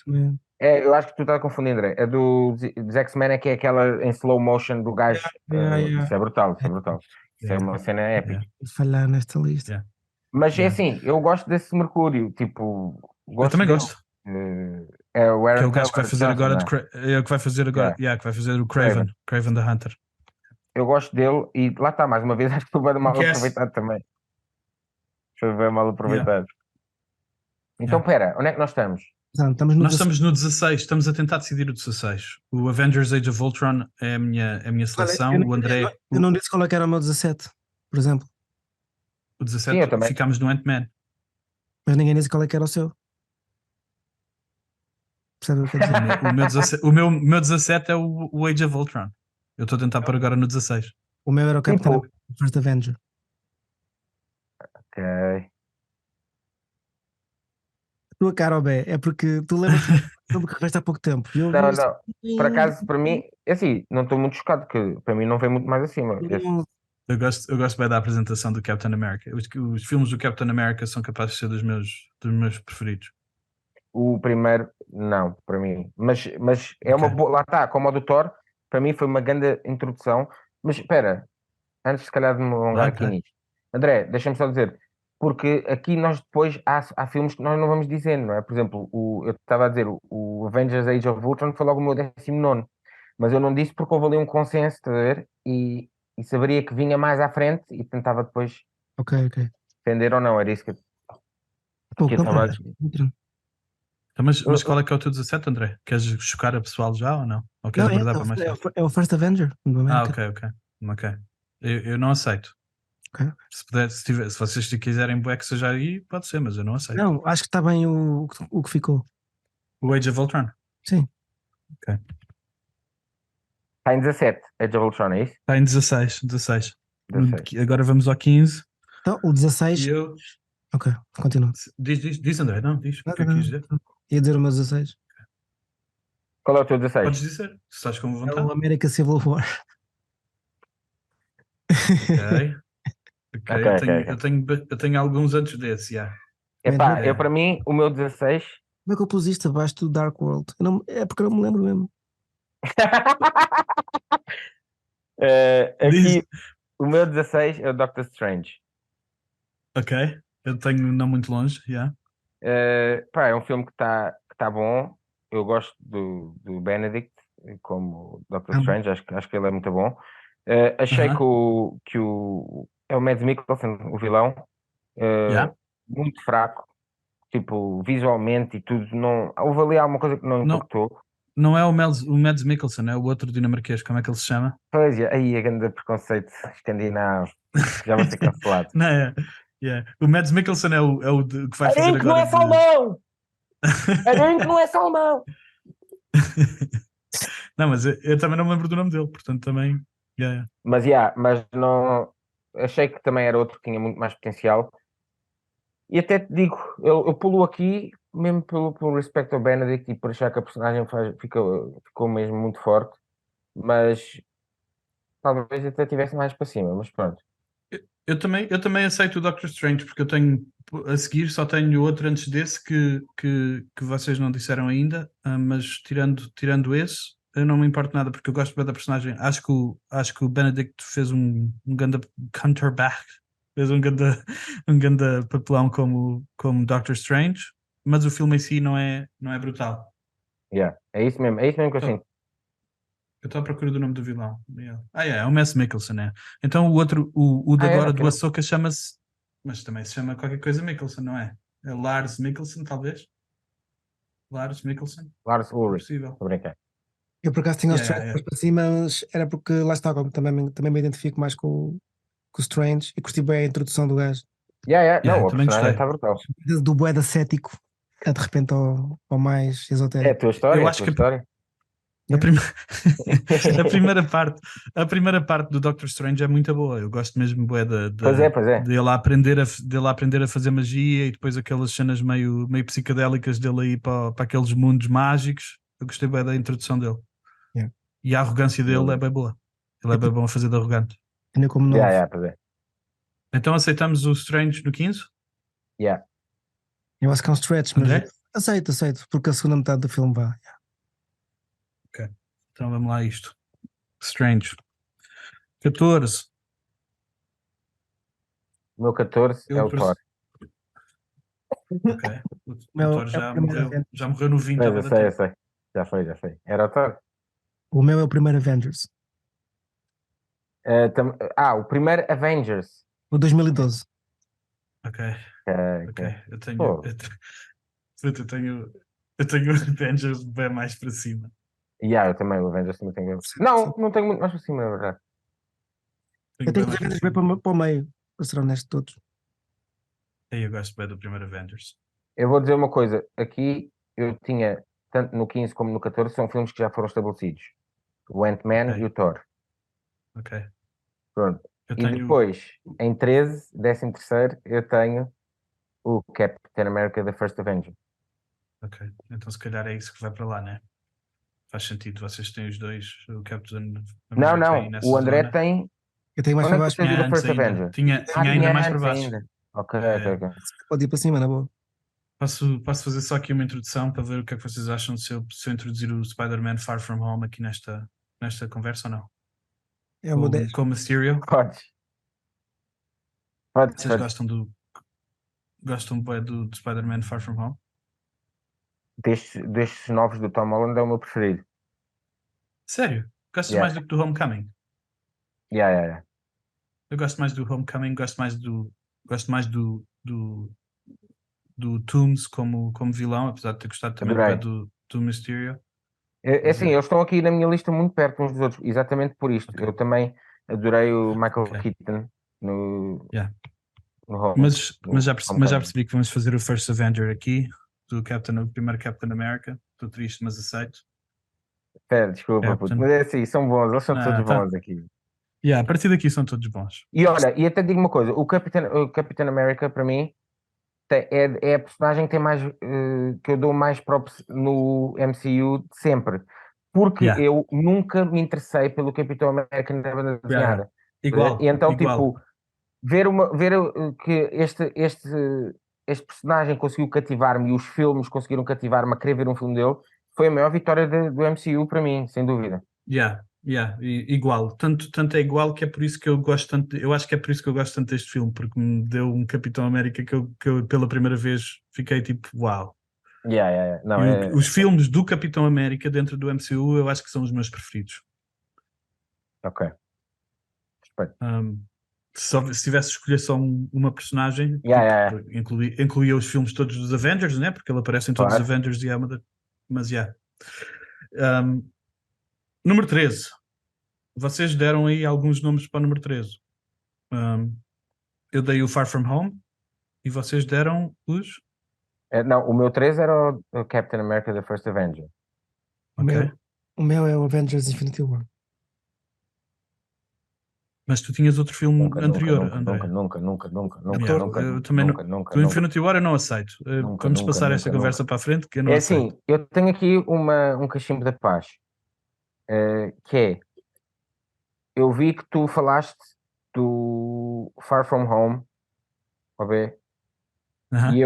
B: Eu acho que tu estás a confundir, André. A dos X-Men é que é aquela em slow motion do gajo. Isso é brutal, isso é brutal. Isso é
A: Yeah,
B: uma cena épica.
A: yeah,
C: Falhar nesta lista.
A: yeah,
B: Mas é
A: yeah.
B: assim, eu gosto desse Mercúrio, tipo,
A: Eu
B: gosto
A: também
B: dele.
A: gosto.
B: É o
A: Que é
B: Aaron
A: o gajo que vai
B: Taylor
A: fazer
B: Johnson,
A: agora
B: não é?
A: é o que vai fazer agora,
B: Yeah,
A: yeah, que vai fazer o
B: Craven.
A: Craven the Hunter.
B: Eu gosto dele e lá está, mais uma vez, acho que foi bem mal
A: Yes.
B: aproveitado também. Foi bem mal
A: Yeah,
B: aproveitado. Então,
A: yeah.
B: pera, onde é que nós estamos?
C: Portanto, estamos no
A: Nós
C: 16.
A: estamos no 16, estamos a tentar decidir o 16. O Avengers Age of Ultron é a minha
C: Olha,
A: seleção. O André,
C: eu não disse qual é que era o meu 17, por exemplo.
A: o
B: Sim, eu
A: 17,
B: também.
A: ficámos no Ant-Man.
C: Mas ninguém disse qual é que era o seu. Percebe o que eu quero dizer?
A: O meu 17 é o Age of Ultron. Eu estou a tentar pôr agora no 16.
C: O meu era o Capitão
B: Tipo,
C: America, o First Avenger.
B: ok.
C: Tua cara, ó, Bé, é porque tu lembras do filme que reveste há pouco tempo. E eu vi
B: Não,
C: assim,
B: não. Por acaso, para mim, é assim, não estou muito chocado, que para mim não vem muito mais acima.
A: Eu gosto bem da apresentação do Captain America. Os filmes do Captain America são capazes de ser dos meus preferidos.
B: O primeiro, não, para mim. Mas é uma
A: Ok.
B: boa. Lá está, como o do Thor, para mim foi uma grande introdução. Mas espera, antes se calhar de me alongar
A: Vai,
B: aqui
A: vai.
B: nisto. André, deixa-me só dizer, porque aqui nós depois há filmes que nós não vamos dizendo, não é? Por exemplo, eu estava a dizer, o Avengers Age of Ultron foi logo o meu 19º, mas eu não disse porque houve ali um consenso, estás a ver? E saberia que vinha mais à frente e tentava depois
C: Ok, ok.
B: defender ou não, era isso que
C: Pô,
B: eu
C: então
B: estava a
C: pronto.
B: dizer.
A: Então, mas qual é que é o teu 17, André? Queres chocar a pessoal já ou não? Ou
C: Não,
A: queres guardar para mais tarde?
C: é o First Avenger do América.
A: Ok, ok. Ok. Eu não aceito.
C: Ok.
A: Se puder, se vocês quiserem bué que seja aí, pode ser, mas eu não aceito.
C: Não, acho que está bem o que ficou.
A: O Age of Ultron.
C: Sim.
A: Ok.
B: Está em 17, Age of Ultron, é isso?
A: Está em 16. 16.
B: 16.
A: Agora vamos ao 15.
C: Então, o 16.
A: E eu.
C: Ok, continua.
A: Diz André, não? Diz. O
C: Não,
A: que é
C: não,
A: que
C: não.
A: quis dizer?
C: Ia dizer o meu 16.
B: Qual é o teu 16?
A: Podes dizer, se estás com
C: É o
A: vontade.
C: America Civil War.
A: Ok. Ok.
B: Ok,
A: Eu
B: ok,
A: tenho, eu
B: ok.
A: tenho, eu tenho alguns antes desse, já.
B: Epá,
C: Como
B: eu para mim, o meu 16.
C: é que eu pus isto abaixo do Dark World? É porque eu não me lembro mesmo.
A: Diz.
B: Aqui, o meu 16 é o Doctor Strange.
A: Ok. Eu tenho não muito longe, já.
B: Pá, é um filme que tá bom. Eu gosto do Benedict como Doctor
C: Ah,
B: Strange, acho que ele é muito bom. Achei que
A: Aham.
B: é o Mads Mikkelsen, o vilão, uh,
A: Já.
B: muito fraco, tipo, visualmente e tudo. Não, houve ali alguma coisa que não
A: Não,
B: impactou.
A: não é o Mads Mikkelsen, é o outro dinamarquês. Como é que ele se chama?
B: Pois é, aí a grande preconceito escandinavo, já vou ser cancelado.
A: Não é? Yeah. O Mads Mikkelsen que vai fazer
B: Arim que não
A: agora
B: é
A: de.
B: salmão! Arim que não é salmão!
A: Não, mas eu também não me lembro do nome dele, portanto também. Yeah.
B: Mas não. Achei que também era outro que tinha muito mais potencial. E até te digo, eu pulo aqui, mesmo pelo respeito ao Benedict e por achar que a personagem ficou mesmo muito forte, mas talvez até tivesse mais para cima, mas pronto.
A: Eu também aceito o Doctor Strange, porque eu tenho a seguir, só tenho outro antes desse que vocês não disseram ainda, mas tirando esse, eu não me importo nada, porque eu gosto bem da personagem. Acho que o Benedict fez um ganda Cumberbatch, fez um ganda papelão como Doctor Strange, mas o filme em si não é brutal.
B: Yeah, é isso mesmo que eu sinto.
A: Eu estou à procura do nome do vilão. É o Mads Mikkelsen, é. Então o outro, o de
B: É,
A: agora do
B: afinal.
A: Ahsoka chama-se. Mas também se chama qualquer coisa Mikkelsen, não é? É Lars Mikkelsen, talvez? Lars Mikkelsen?
B: Lars
A: É
B: Ulrich,
A: possível.
B: estou a brincar.
C: Eu por acaso tinha os
A: Yeah,
C: Strange
A: yeah,
C: mais para cima, mas era porque lá está, como também me identifico mais com o Strange e curti bem a introdução do gajo.
B: Não,
A: yeah.
B: a
A: Também
B: personagem
A: gostei.
B: está brutal.
C: Do bué cético a de repente ao mais
B: É a
C: esotérico.
B: tua história,
A: Eu
B: é a
A: acho
B: tua
A: que
B: história.
A: a,
C: Yeah.
A: prime- a primeira parte, a primeira parte do Doctor Strange é muito boa. Eu gosto mesmo bué
B: Pois é, pois é.
A: dele aprender a fazer magia e depois aquelas cenas meio psicadélicas dele aí para aqueles mundos mágicos. Eu gostei bem da introdução dele.
C: Yeah.
A: E a arrogância dele é bem boa. Ele é bem bom a fazer de arrogante.
C: Ainda como 9.
B: Pois é.
A: Então aceitamos o Strange no 15,
B: Yeah.
C: Eu acho que é um stretch, mas
A: André?
C: aceito, porque a segunda metade do filme vá.
A: Ok. Então vamos lá a isto. Strange. 14.
B: O meu 14 é
A: Eu
B: o Thor.
A: Ok. O Thor
C: É o
A: já
C: primeiro
A: morreu.
C: Avengers.
A: Já morreu no 20 há
B: Mas eu
A: muito
B: sei, eu
A: tempo.
B: sei. Já foi. Era o Thor.
C: O meu é o primeiro Avengers.
B: O primeiro Avengers.
C: O 2012.
A: Ok. Ok.
B: Ok.
A: Eu tenho.
B: Pô,
A: Puta, eu tenho os Avengers bem mais para cima.
B: eu também, o Avengers também tenho.
C: Sim.
B: Não tenho muito mais por cima, na verdade.
C: Eu
A: Tenho
C: tenho
A: bem
C: os
A: mais para
C: Avengers bem
A: cima.
C: para o meio, para ser honesto de todos.
A: Aí eu gosto bem do primeiro Avengers.
B: Eu vou dizer uma coisa. Aqui eu tinha tanto no 15 como no 14, são filmes que já foram estabelecidos. O Ant-Man
A: Ok.
B: e o Thor.
A: Ok.
B: Pronto.
A: Eu
B: E
A: tenho.
B: depois, em 13, 13º, eu tenho o Captain America The First Avenger.
A: Ok. Então se calhar é isso que vai para lá, né? Faz sentido. Vocês têm os dois, o Captain
B: Não,
A: America aí
B: não.
A: nessa
B: O André
A: zona.
B: tem.
C: Eu tenho mais
B: Onde
C: para
B: é que tu
C: baixo.
B: tens o
A: Tinha
B: The
A: antes
B: First
A: ainda.
B: Avenger?
A: Tinha ainda
B: Tinha
A: mais para
B: antes
A: baixo.
B: ainda. Ok,
A: É,
B: ok, ok.
C: Pode ir para cima, na boa.
A: posso fazer só aqui uma introdução para ver o que é que vocês acham se eu introduzir o Spider-Man Far From Home aqui nesta conversa ou não?
C: É o meu 10.
A: Com o Mysterio.
B: Podes. Podes,
A: Vocês
B: podes.
A: gostam bué do Spider-Man Far From Home?
B: Destes novos do Tom Holland é o meu preferido.
A: Sério? Gostas
B: Yeah.
A: mais do que do Homecoming?
B: Yeah, yeah, yeah.
A: Eu gosto mais do Homecoming, gosto mais do Toomes como vilão, apesar de ter gostado também bué
B: Adorei.
A: do Mysterio.
B: É assim, eles estão aqui na minha lista muito perto uns dos outros, exatamente por isto.
A: Ok.
B: Eu também adorei o Michael
A: Ok.
B: Keaton no,
A: Yeah.
B: no, Home,
A: Mas
B: no
A: já
B: Homecoming.
A: percebi que vamos fazer o First Avenger aqui, o primeiro Captain America. Estou triste, mas aceito.
B: Espera, desculpa, puto.
A: Captain.
B: Mas é assim, são bons, eles são todos
A: Tá.
B: bons aqui.
A: Yeah, a partir daqui são todos bons.
B: E olha, e até digo uma coisa: o Capitão América, para mim, é a personagem que tem mais, que eu dou mais props no MCU de sempre. Porque
A: Yeah.
B: eu nunca me interessei pelo Capitão América na banda desenhada.
A: Igual,
B: E então,
A: igual.
B: tipo, ver que este personagem conseguiu cativar-me e os filmes conseguiram cativar-me a querer ver um filme dele, foi a maior vitória do MCU para mim, sem dúvida.
A: Igual. Tanto é igual que é por isso que eu gosto tanto. Eu acho que é por isso que eu gosto tanto deste filme, porque me deu um Capitão América que eu pela primeira vez fiquei tipo, uau.
B: Yeah, yeah, yeah. Não,
A: E os filmes do Capitão América dentro do MCU eu acho que são os meus preferidos.
B: ok. Respeito.
A: Se tivesse de escolher só uma personagem,
B: Yeah, yeah, yeah.
A: incluía os filmes todos dos Avengers, né? Porque ele aparece em todos os
B: Claro.
A: Avengers e mas yeah. Número 13. Vocês deram aí alguns nomes para o número 13. Eu dei o Far From Home e vocês deram os.
B: Não, o meu 3 era o Captain America The First Avenger.
A: Ok.
C: O meu é o Avengers Infinity War.
A: Mas tu tinhas outro filme
B: Nunca,
A: anterior,
B: nunca,
A: André.
B: nunca, nunca, nunca, nunca,
A: Yeah,
B: nunca,
A: eu também
B: nunca, nunca,
A: do
B: nunca,
A: Infinity War eu não aceito.
B: nunca,
A: Vamos
B: nunca,
A: passar esta
B: nunca,
A: conversa
B: nunca.
A: para a frente que eu não
B: É
A: aceito.
B: assim, eu tenho aqui um cachimbo da paz, que é, eu vi que tu falaste do Far From Home, a ver,
A: Aham.
B: e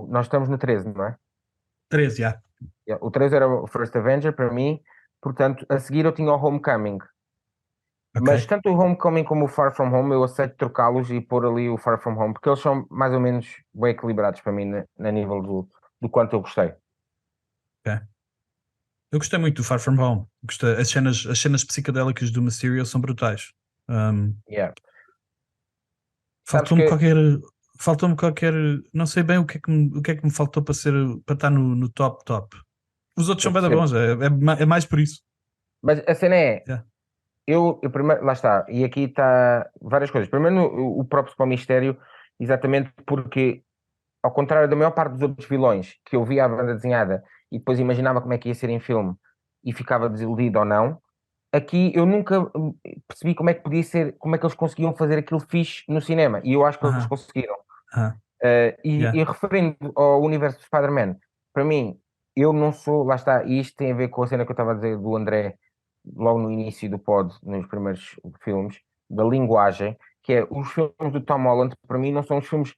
B: nós estamos no 13, não é?
A: 13, já.
B: O 13 era o First Avenger para mim, portanto, a seguir eu tinha o Homecoming. Mas
A: Ok.
B: tanto o Homecoming como o Far From Home eu aceito trocá-los e pôr ali o Far From Home, porque eles são mais ou menos bem equilibrados para mim na nível do quanto eu gostei.
A: Ok. Eu gostei muito do Far From Home. As cenas psicodélicas do Mysterio são brutais.
B: Yeah. Sabes
A: Faltou-me
B: que,
A: qualquer. Faltou-me qualquer. Não sei bem o que é que me faltou para estar no top. Os outros
B: eu
A: são bem
B: percebo.
A: bons, é mais por isso.
B: Mas a cena é,
A: Yeah.
B: eu primeiro, lá está, e aqui está várias coisas. Primeiro, o próprio para o mistério, exatamente porque, ao contrário da maior parte dos outros vilões que eu via a banda desenhada e depois imaginava como é que ia ser em filme e ficava desiludido ou não, aqui eu nunca percebi como é que podia ser, como é que eles conseguiam fazer aquilo fixe no cinema, e eu acho que eles
A: Aham.
B: conseguiram.
A: Aham.
B: E
A: Yeah.
B: referindo ao universo do Spider-Man, para mim, eu não sou, lá está, e isto tem a ver com a cena que eu estava a dizer do André, logo no início do pod, nos primeiros filmes, da linguagem, que é os filmes do Tom Holland, para mim, não são os filmes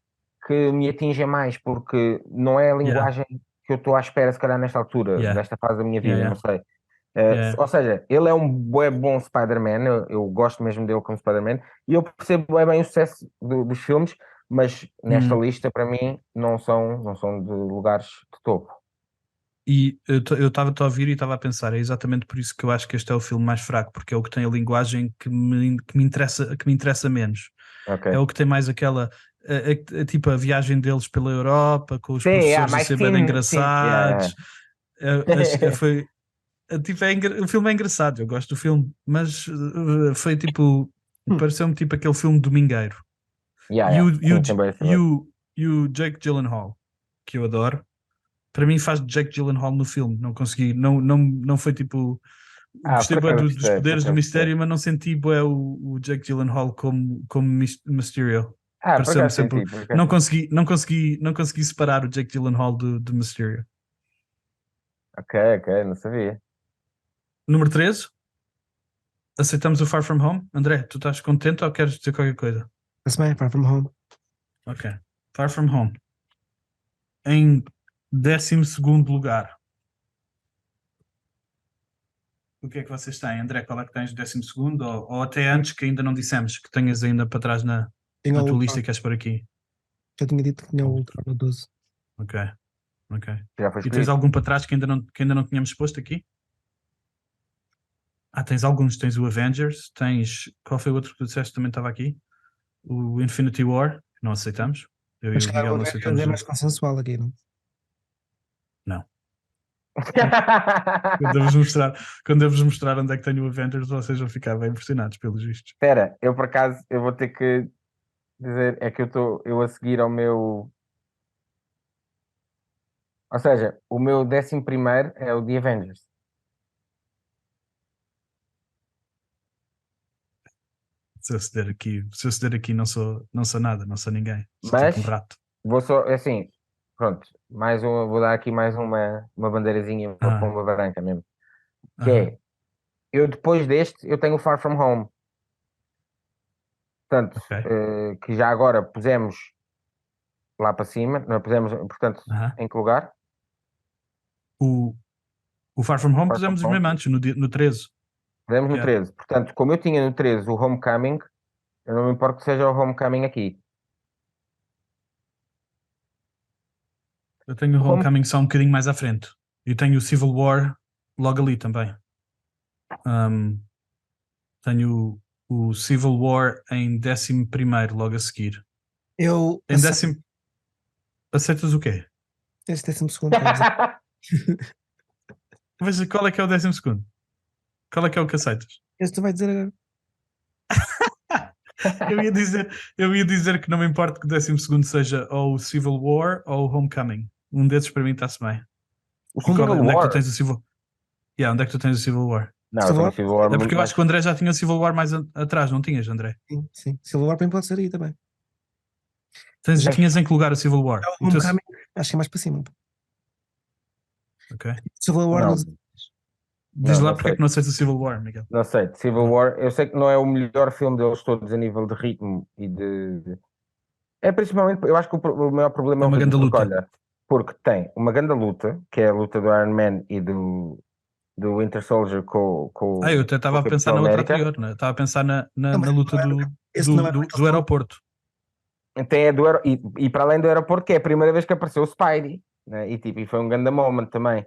B: que me atingem mais, porque não é a
A: Yeah.
B: linguagem que eu estou à espera, se calhar, nesta altura,
A: Yeah.
B: nesta fase da minha
A: Yeah.
B: vida, não sei.
A: Yeah.
B: Ou seja, ele é um bué bom Spider-Man, eu gosto mesmo dele como Spider-Man, e eu percebo bué bem o sucesso dos filmes, mas nesta lista, para mim, não são de lugares de topo.
A: E eu estava-te a ouvir e estava a pensar, é exatamente por isso que eu acho que este é o filme mais fraco, porque é o que tem a linguagem que me interessa menos.
B: Ok.
A: É o que tem mais aquela, tipo a viagem deles pela Europa, com os
B: Sim,
A: professores a
B: mais
A: ser bem
B: teen,
A: engraçados. O filme é engraçado, eu gosto do filme, mas foi tipo, pareceu-me tipo aquele filme domingueiro. E
B: Sim,
A: o Jake Gyllenhaal, que eu adoro, para mim faz de Jake Gyllenhaal no filme. Não consegui, não foi tipo. Gostei
B: por
A: bué
B: acaso
A: dos
B: gostei, por
A: poderes do
B: acaso
A: mistério, mas não senti bué o Jake Gyllenhaal como Mysterio.
B: por
A: Pareceu-me
B: acaso
A: sempre.
B: senti, por acaso.
A: Não consegui separar o Jake Gyllenhaal do Mysterio.
B: Ok, não sabia.
A: Número 13. Aceitamos o Far From Home? André, tu estás contente ou queres dizer qualquer coisa?
C: Está bem, Far From Home.
A: Ok. Far From Home. Em 12º lugar. O que é que vocês têm? André, qual é que tens? 12º? Ou até antes que ainda não dissemos, que tenhas ainda para trás na
C: Tenho o
A: tua lista
C: Ultron.
A: e queres por aqui?
C: Já tinha dito que tinha o Ultron no 12.
A: Ok, ok.
B: Já foi
A: E tens
B: escolhido.
A: algum para trás que ainda não tínhamos posto aqui? Tens alguns. Tens o Avengers, tens... Qual foi o outro que tu disseste que também estava aqui? O Infinity War, não aceitamos. Eu e
C: Mas
A: o
C: se calhar
A: Miguel
C: o
A: não
C: Avengers
A: aceitamos.
C: é mais consensual aqui, não?
A: Não. Quando eu vos mostrar onde é que tenho o Avengers, vocês vão ficar bem impressionados pelos vistos.
B: Espera, eu por acaso, eu vou ter que dizer, é que eu a seguir ao meu... Ou seja, o meu 11º é o The Avengers.
A: Se eu ceder aqui não sou nada, não sou ninguém. Sou
B: Mas
A: tipo um rato.
B: vou só, assim, pronto, vou dar aqui mais uma bandeirazinha, uma
A: Ah,
B: pomba branca mesmo. Que
A: aham.
B: é, eu depois deste, eu tenho o Far From Home. Portanto,
A: Ok.
B: que já agora pusemos lá para cima, não pusemos, portanto,
A: Aham.
B: em que lugar?
A: O, o Far From Home
B: Far From
A: pusemos
B: Home.
A: mesmo antes, no 13.
B: Pusemos no
A: Yeah.
B: 13. Portanto, como eu tinha no 13 o Homecoming, eu não me importo que seja o Homecoming aqui.
A: Eu tenho o
B: O Home...
A: Homecoming só um bocadinho mais à frente. E tenho o Civil War logo ali também. Tenho o Civil War em 11º, logo a seguir.
C: Eu
A: Em décimo. Aceitas o quê?
C: esse 12º, quer dizer.
A: Veja, qual é que é o 12º? Qual é que é o que aceitas?
C: Esse tu vai dizer agora.
A: Eu ia dizer que não me importa que o 12º seja ou o Civil War ou o Homecoming. Um desses para mim está-se bem.
B: O
A: E
B: Civil
A: onde é que tu
B: War?
A: tens o Civil? Onde é que tu tens o Civil War?
B: Não, eu tenho o Civil War
A: É
B: muito
A: porque eu
B: mais...
A: acho que o André já tinha o Civil War mais atrás, não tinhas, André?
C: Sim, sim. Civil War para mim pode ser aí também.
B: Mas-
A: Tinhas em que lugar o Civil War?
C: Já o Homecoming, acho que é mais para cima.
A: Ok.
C: Civil War
B: Não,
C: não.
A: Diz lá
B: não
A: porque é
B: sei.
A: que não aceitas o Civil War, Miguel.
B: Não sei, Civil War, eu sei que não é o melhor filme deles todos a nível de ritmo e de... É principalmente, eu acho que o maior problema
A: É
B: é o
A: uma
B: ritmo,
A: grande
B: porque
A: luta.
B: olha, porque tem uma grande luta, que é a luta do Iron Man e do Winter Soldier
A: Eu até
B: com
A: estava
B: o
A: a pensar
B: Capitão
A: na outra
B: América.
A: anterior, né? Estava a pensar
C: Não, mas
A: na luta
C: esse não é
A: do aeroporto.
B: Tem e para além do aeroporto, que é a primeira vez que apareceu o Spidey, né? E foi um grande moment também.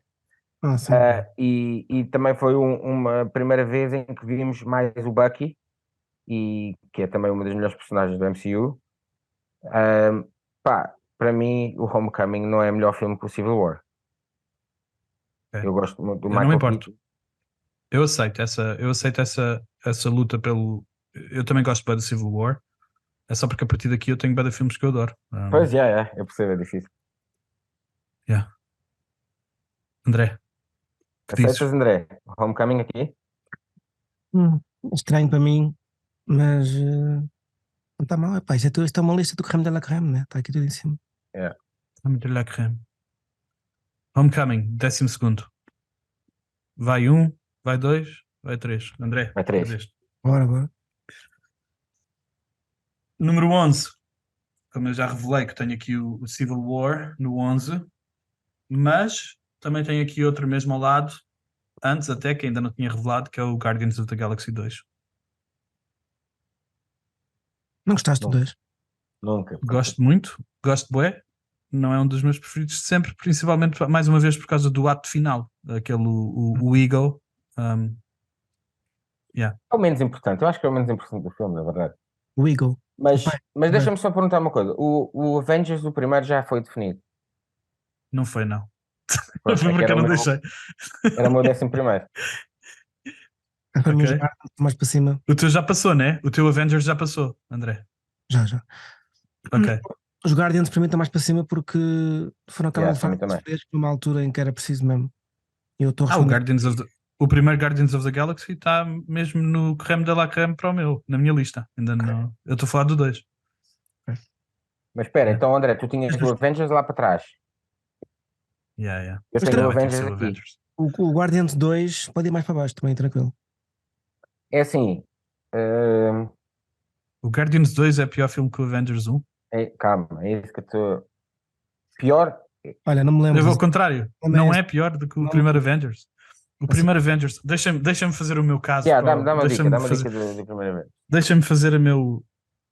C: Ah, sim.
B: E também foi uma primeira vez em que vimos mais o Bucky, e que é também uma das melhores personagens do MCU. Para mim, o Homecoming não é melhor filme que o Civil War.
A: Ok.
B: Eu gosto muito do
A: Eu não me
B: Michael
A: importo.
B: Keaton.
A: Eu aceito essa luta pelo. Eu também gosto bem do Civil War. É só porque a partir daqui eu tenho bem de filmes que eu adoro.
B: Pois, eu percebo, é difícil.
A: Yeah. André, que dizes?
B: Aceitas, André? Homecoming aqui?
C: Estranho para mim, mas não está mal. Epá, isto é uma lista do creme de la creme, né? Está aqui tudo em cima.
B: É.
A: Vamos lá, creme. Homecoming, 12º. Vai 1, vai 2, vai 3. André,
B: Vai 3.
A: perdeste.
C: Bora, bora.
A: Número 11. Como eu já revelei que tenho aqui o Civil War no 11, mas também tenho aqui outro mesmo ao lado, antes até, que ainda não tinha revelado, que é o Guardians of the Galaxy 2.
C: Não gostaste do
B: Nunca.
C: 2?
B: Nunca.
A: Gosto muito, gosto bué, não é um dos meus preferidos de sempre, principalmente, mais uma vez, por causa do ato final, aquele, o Eagle.
B: É o menos importante. Eu acho que é o menos importante do filme, na verdade.
C: O Eagle.
B: Mas,
C: Epá,
B: mas deixa-me só perguntar uma coisa. O Avengers do primeiro já foi definido.
A: Não foi, não.
B: Pronto,
A: Foi
B: é que
A: porque eu não deixei.
B: era o meu 11º.
C: para mim
A: Ok.
C: já mais para cima.
A: O teu já passou, né? O teu Avengers já passou, André.
C: Já.
A: Ok.
C: Os Guardians para mim estão mais para cima porque foram
B: Yeah,
C: aquelas
B: para mim
C: fases
B: também.
C: feitas numa altura em que era preciso mesmo. E eu estou a
A: O
C: responder.
A: o primeiro Guardians of the Galaxy está mesmo no creme de la creme para o meu, na minha lista. Ainda não. Eu estou a falar do 2.
B: Mas espera,
A: Yeah.
B: então André, tu tinhas o Avengers lá para trás.
A: Yeah, yeah.
B: Eu
C: Mas
B: tenho o
A: Também tive que
B: Avengers
A: ser o
B: aqui.
A: Avengers.
C: O Guardians 2 pode ir mais para baixo também, tranquilo.
B: É assim, hum,
A: O Guardians 2 é pior filme que o Avengers 1.
B: calma, é isso que eu estou. Pior,
C: Olha, não me
A: Eu
C: lembro.
A: vou ao contrário.
C: Não
A: Não
C: é
A: é pior do que o
C: não me
A: primeiro
C: lembro.
A: Avengers. O
C: Assim,
A: primeiro Avengers. Deixa-me fazer o meu caso.
B: yeah, dá-me a dica,
A: Deixa-me
B: dá-me a
A: fazer,
B: dica do primeiro Avengers.
A: deixa-me fazer a meu.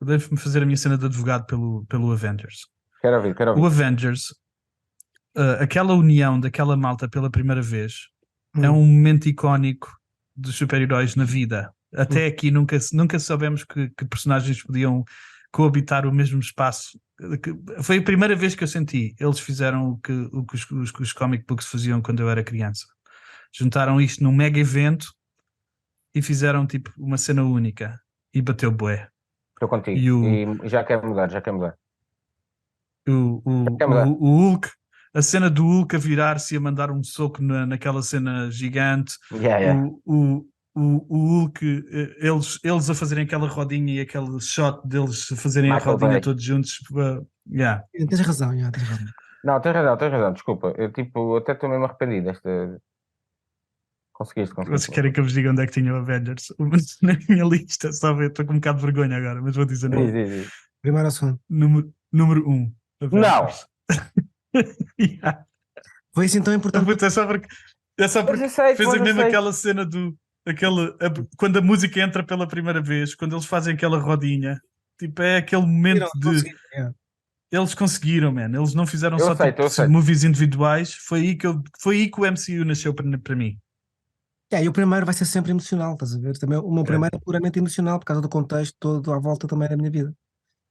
A: Deixa-me fazer a minha cena de advogado pelo Avengers.
B: Quero ouvir, quero
A: O
B: ouvir.
A: Avengers, aquela união daquela malta pela primeira vez, é
C: hum,
A: um momento icónico dos super-heróis na vida. Até aqui nunca soubemos que personagens podiam coabitar o mesmo espaço. Foi a primeira vez que eu senti. Eles fizeram o que os comic books faziam quando eu era criança. Juntaram isto num mega evento e fizeram tipo uma cena única. E bateu bué.
B: Estou contigo.
A: E
B: E já quero mudar, já quero mudar.
A: o,
B: Já
A: o,
B: quero mudar.
A: o Hulk, a cena do Hulk a virar-se e a mandar um soco naquela cena gigante,
B: Yeah, yeah.
A: o Hulk, eles a fazerem aquela rodinha e aquele shot deles a fazerem a
B: Michael
A: rodinha
B: Bay.
A: todos juntos. Yeah.
C: tens razão, tens razão.
B: Não, tens razão, desculpa. Eu tipo, até estou mesmo arrependido desta.
A: Vocês
B: Conseguiste.
A: querem que eu vos diga onde é que tinha o Avengers? Na minha lista, sabe? Eu estou com um bocado de vergonha agora, mas vou dizer
B: Diz, diz, diz.
C: Primeiro ou segundo?
A: número 1,
B: Não!
A: Avengers. Yeah.
C: Foi assim tão importante.
A: Puta, é só
B: Mas
A: porque
B: eu sei,
A: fez
B: mas eu
A: mesmo
B: sei.
A: aquela cena quando a música entra pela primeira vez, quando eles fazem aquela rodinha, tipo, é aquele momento de
C: Conseguiram, yeah.
A: eles conseguiram, man. Eles não fizeram
B: Eu
A: só
B: aceito,
A: tipo,
B: eu aceito.
A: movies individuais, foi aí que o MCU nasceu para mim.
C: E o primeiro vai ser sempre emocional, estás a ver? Também, o meu primeiro é puramente emocional por causa do contexto todo à volta também da minha vida.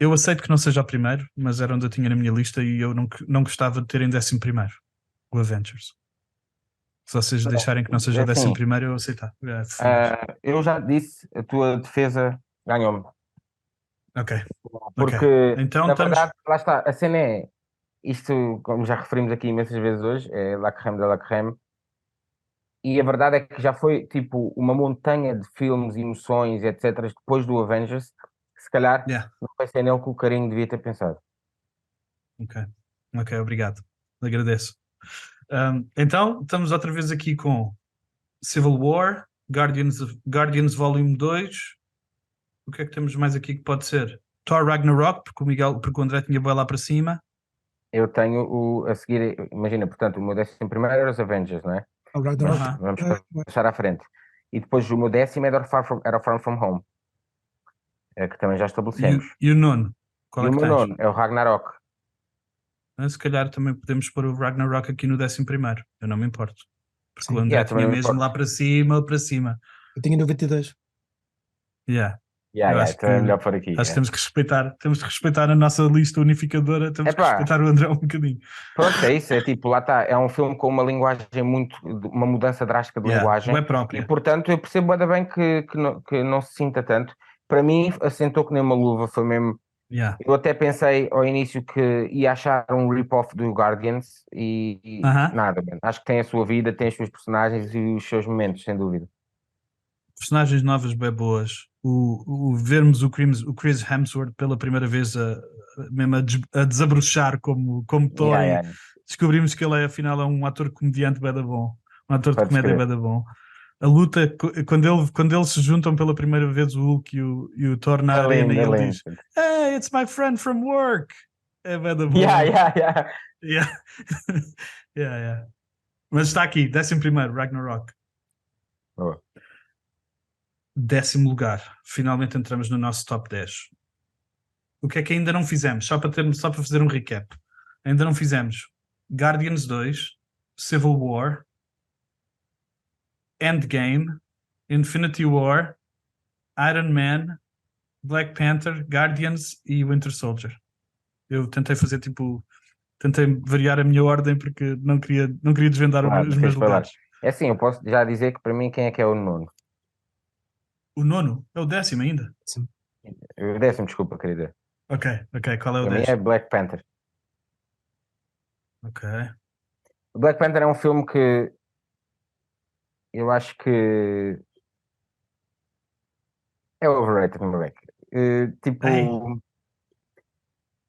A: Eu aceito que não seja o primeiro, mas era onde eu tinha na minha lista e eu não gostava de ter em 11º o Avengers. Se vocês deixarem que não seja
B: É
A: o 11º,
B: assim,
A: eu aceitar. Feliz.
B: eu já disse, a tua defesa ganhou-me.
A: Ok.
B: Porque,
A: Então
B: na
A: estamos.
B: verdade, lá está, a cena é, isto, como já referimos aqui imensas vezes hoje, é La Crème de la Crème, e a verdade é que já foi, tipo, uma montanha de filmes, emoções, etc., depois do Avengers, que se calhar
A: Yeah.
B: não vai ser nele que o carinho devia ter pensado.
A: Ok, obrigado. Agradeço. Então, estamos outra vez aqui com Civil War, Guardians Volume 2. O que é que temos mais aqui que pode ser? Thor Ragnarok, porque o André tinha boa lá para cima.
B: Eu tenho a seguir, imagina, portanto, o meu 11º era os Avengers, não é?
C: O Ragnarok.
B: Vamos passar à frente. E depois o meu 10º era o Far From Home, que também já estabelecemos.
A: E o nono? Qual
B: E
A: é
B: o
A: que
B: meu
A: tens?
B: 9º é o Ragnarok.
A: Se calhar também podemos pôr o Ragnarok aqui no 11º. Eu não me importo. Porque
C: Sim.
A: o André
B: também
A: tinha
B: não me
A: mesmo
B: importo.
A: lá para cima.
C: Eu tinha 92.
A: Yeah. Eu acho
B: então é
A: que
B: melhor por aqui.
A: Acho que temos que respeitar a nossa lista unificadora, temos que
B: Epá.
A: respeitar o André um bocadinho.
B: Pronto, é isso, é tipo, lá está, é um filme com uma linguagem uma mudança drástica de linguagem,
A: É própria.
B: e portanto eu percebo ainda bem que não se sinta tanto. Para mim, assentou que nem uma luva, foi mesmo.
A: Yeah.
B: Eu até pensei ao início que ia achar um rip-off do Guardians e nada, mano. Acho que tem a sua vida, tem as suas personagens e os seus momentos, sem dúvida.
A: Personagens novas bem boas. Vermos o Chris Hemsworth pela primeira vez mesmo a desabrochar como Thor, e descobrimos que ele afinal é um ator comediante bem da bom, um ator de comédia bem da bom. A luta, quando eles se juntam pela primeira vez, o Hulk e o Thor na arena, e ele diz: "Hey, it's my friend from work." É bem da bom. Yeah. Mas está aqui, 11º, Ragnarok.
B: Boa.
A: 10º lugar. Finalmente entramos no nosso top 10. O que é que ainda não fizemos? Só para fazer um recap. Ainda não fizemos Guardians 2, Civil War, Endgame, Infinity War, Iron Man, Black Panther, Guardians e Winter Soldier. Eu tentei fazer tentei variar a minha ordem porque não queria desvendar os meus lugares.
B: É assim, eu posso já dizer que para mim quem é que é o nono?
A: O nono? É o 10º ainda?
C: Sim.
B: O 10º, desculpa, querida.
A: Ok, ok. Qual é o
B: Para mim
A: 10?
B: é Black Panther.
A: Ok.
B: O Black Panther é um filme que eu acho que é overrated, meu bem.
A: Ei.
B: Tipo,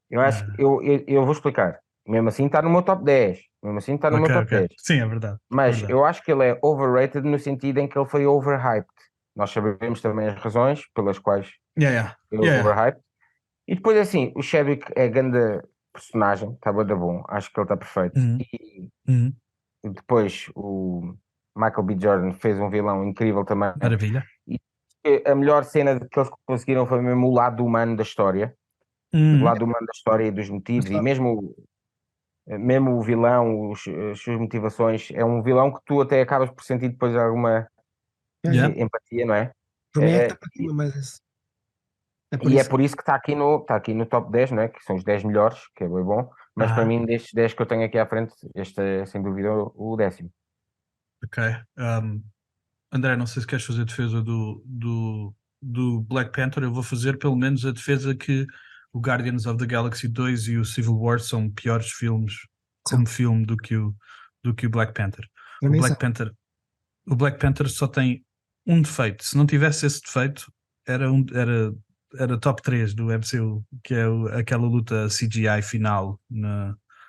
B: eu acho que
A: Ah,
B: eu vou explicar. Mesmo assim está no meu top 10. Mesmo assim está no
A: ok,
B: meu top
A: ok.
B: 10.
A: Sim, é verdade. É
B: Mas
A: verdade.
B: eu acho que ele é overrated no sentido em que ele foi overhyped. Nós sabemos também as razões pelas quais
A: Yeah, yeah.
B: foi
A: Yeah, yeah.
B: overhyped. E depois, assim, o Chadwick é grande personagem, está bué da bom, acho que ele está perfeito.
A: Uhum,
B: E
A: uhum.
B: depois o Michael B. Jordan fez um vilão incrível também.
A: Maravilha.
B: E a melhor cena que eles conseguiram foi mesmo o lado humano da história, o
A: Uhum.
B: lado humano da história e dos motivos, e
C: Mas,
B: mesmo o vilão, as suas motivações, é um vilão que tu até acabas por sentir depois alguma
A: Yeah.
B: empatia, não é?
C: para mim é que está
B: É,
C: para cima, mas é por
B: E é
C: isso.
B: por isso que está aqui no top 10, não é? Que são os 10 melhores, que é bem bom. Mas para
A: Ah,
B: mim, destes 10 que eu tenho aqui à frente, este é sem dúvida o décimo.
A: ok. André, não sei se queres fazer a defesa do Black Panther. Eu vou fazer pelo menos a defesa que o Guardians of the Galaxy 2 e o Civil War são piores filmes
C: São.
A: como filme do que o Black Panther.
C: Para
A: O
C: mim
A: Black
C: são.
A: Panther, o Black Panther só tem um defeito. Se não tivesse esse defeito, era top 3 do MCU, que é aquela luta CGI final.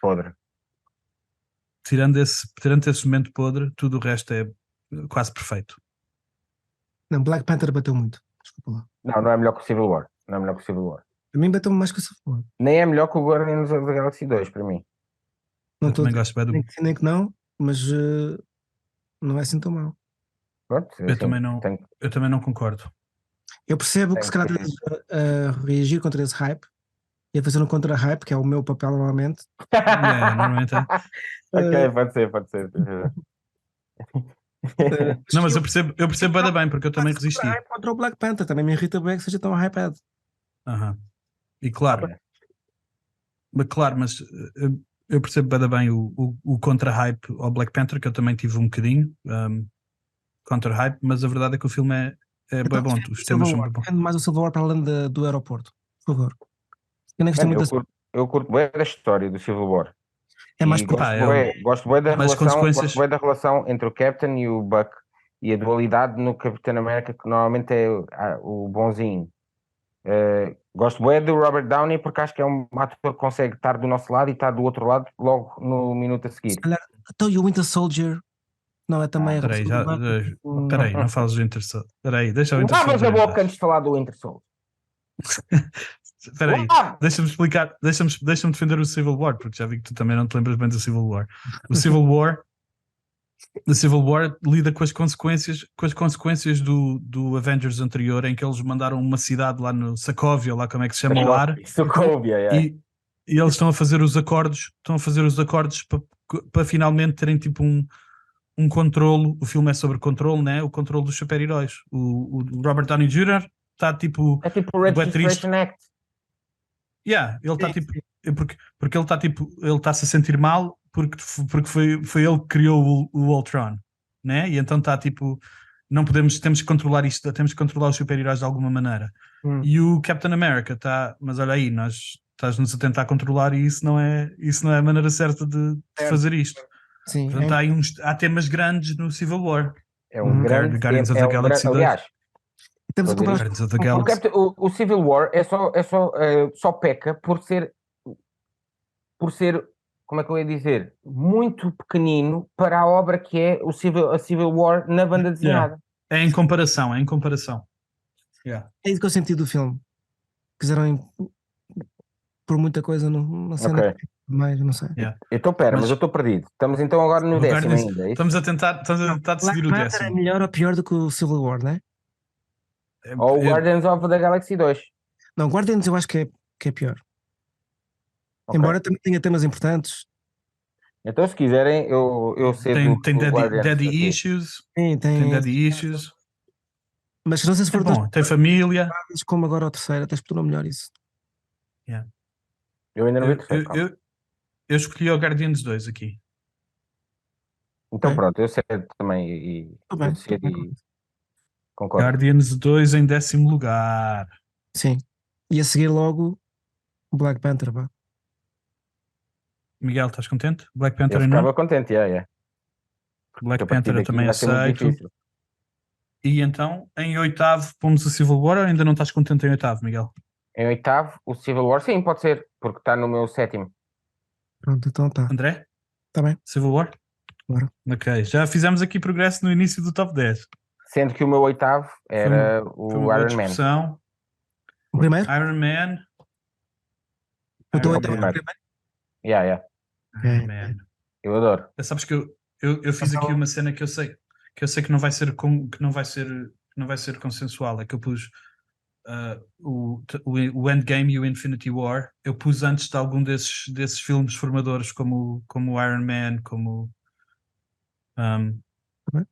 B: Podre.
A: Tirando esse momento podre, tudo o resto é quase perfeito.
C: Não, Black Panther bateu muito. Desculpa lá.
B: Não, não é melhor que o Civil War. Não é melhor que o Civil War.
C: Para mim bateu mais que o Civil.
B: Nem é melhor que o Guardians of the Galaxy 2, para mim.
C: Não
A: Eu
C: estou a
A: também
C: dizer
A: gosto bem
C: nem
A: do.
C: que sim nem que não, mas não é assim tão mal.
B: Pronto,
A: Eu
B: assim,
A: também não, eu também não concordo.
C: Eu percebo que se
B: tenho
C: calhar
B: que...
C: estás a reagir contra esse hype e a fazer um contra-hype, que é o meu papel normalmente.
A: É, normalmente é.
C: Eh,
B: Ok, pode ser.
A: Não, mas
C: eu
A: eu percebo bué da bem, porque eu também
C: faço
A: resisti.
C: contra-hype contra o Black Panther. Também me irrita bem que seja tão hypado.
A: Aham. E claro,
B: Olha,
A: eu percebo bué da bem o contra-hype ao Black Panther, que eu também tive um bocadinho contra-hype, mas a verdade é que o filme é
C: Então,
A: bem bom,
C: defende
A: os
C: o
A: temas
C: Civil
A: são
C: War.
A: bem bons.
C: Defende mais o Civil War para além do aeroporto. Por favor. Eu nem gostei
B: mano,
C: muito
B: eu curto bem da história do Civil War.
C: É mais
B: E
C: por
A: Pá,
B: gosto bué
A: consequências.
B: da relação entre o Captain e o Buck e a dualidade no Capitão América, que normalmente é o bonzinho. Gosto bué do Robert Downey porque acho que é um ator que consegue estar do nosso lado e estar do outro lado logo no minuto a
C: se
B: seguir.
C: calhar. Então, e o Winter Soldier não é também a
A: Espera aí,
C: relação do Buck?
A: espera aí, não falas do Winter Soldier. Espera aí, deixa o Winter
B: Lavas a
A: Soldier em
B: boca
A: paz.
B: antes de falar do Winter Soldier.
A: Espera aí,
B: Lava!
A: deixa-me explicar, deixa-me defender o Civil War, porque já vi que tu também não te lembras bem do Civil War. O Civil War, o Civil War lida com as consequências do Avengers anterior, em que eles mandaram uma cidade lá no Sokovia, lá como é que se chama o ar,
B: Sokovia, é.
A: e, e eles estão a fazer os acordos para finalmente terem tipo um controlo. O filme é sobre controle, né? O controle dos super-heróis. O Robert Downey Jr. está tipo
B: É tipo o
A: bué triste.
B: Registration Act.
A: Yeah, ele está
C: Sim,
A: tipo.
C: sim.
A: Porque ele está tipo. Ele está-se a sentir mal porque foi ele que criou o Ultron, né? E então está tipo. Não podemos. Temos que controlar isto. Temos que controlar os super-heróis de alguma maneira.
C: Hum.
A: E o Captain America está. Mas olha aí, nós. Estás-nos a tentar controlar e isso não é a maneira certa de
C: Certo.
A: fazer isto.
C: Sim,
A: Portanto, há temas grandes no Civil War.
B: É um
C: Uhum.
B: grande
A: Guardians
B: tema.
A: of
B: É
A: the
B: um grande.
A: Galaxy 2.
B: Aliás,
C: estamos
B: estou
C: a
B: a dizer
C: comparar
B: isto.
A: Guardians of the
C: com
A: Galaxy.
B: O Civil War só peca por ser, como é que eu ia dizer, muito pequenino para a obra que é a Civil War na banda
A: Yeah.
B: desenhada.
A: É em comparação, é em comparação. Yeah.
C: É isso que eu senti do filme. Quiseram por muita coisa na cena,
B: Ok.
C: mas não sei.
A: Yeah.
B: Então, pera, mas
A: Mas
B: eu estou perdido. Estamos então agora no
A: o
B: décimo
A: Guardians,
B: ainda, é isso?
A: estamos a tentar
C: Black
A: decidir o
C: Panther é
A: décimo.
C: melhor ou pior do que o Civil War, né?
A: É,
B: Ou o
A: é,
B: Guardians of the Galaxy 2?
C: Não, Guardians eu acho que é pior.
B: Ok.
C: Embora também tenha temas importantes.
B: Então, se quiserem, eu cedo
A: tem
B: o
A: daddy,
B: Guardians
A: daddy
B: aqui.
A: issues.
C: Sim,
A: Tem
C: tem
A: daddy issues.
C: mas não sei se
A: É
C: for tão
A: bom, tem família.
C: como agora o terceiro, até explorou melhor isso.
A: Yeah.
B: Eu ainda não vi o
A: Eu,
B: terceiro,
A: eu,
B: calma.
A: eu, eu escolhi o Guardians 2 aqui.
B: Então,
C: Ok,
B: pronto, eu cedo também eu
C: estou
B: cedo
C: bem.
B: e concordo.
A: Guardians 2 em 10º lugar.
C: Sim. E a seguir logo Black Panther, pá.
A: Miguel, estás contente? Black
B: Eu
A: Panther em
B: ficava
A: nono?
B: contente,
A: Black
B: porque a partir
A: Panther eu
B: daqui
A: também
B: vai ser muito
A: aceito.
B: difícil.
A: E então, em oitavo, pomos o Civil War ou ainda não estás contente em oitavo, Miguel?
B: Em oitavo, o Civil War, sim, pode ser, porque está no meu sétimo.
C: Pronto, então tá.
A: André?
C: Tá bem,
A: Civil War?
C: bora.
A: Ok, já fizemos aqui progresso no início do top 10.
B: Sendo que o meu oitavo era
A: Foi uma
B: o
A: boa
B: Iron Man.
A: discussão.
C: O primeiro?
A: Iron Man.
C: Eu estou
A: Iron
C: oitavo
A: Man.
C: primeiro.
B: Yeah.
A: Iron Man.
B: Eu adoro.
A: Sabes que eu fiz aqui uma cena que eu sei que não vai ser que não vai ser consensual. É que eu pus o Endgame e o Infinity War. Eu pus antes de algum desses filmes formadores, como o Iron Man, um,
C: Tá bem.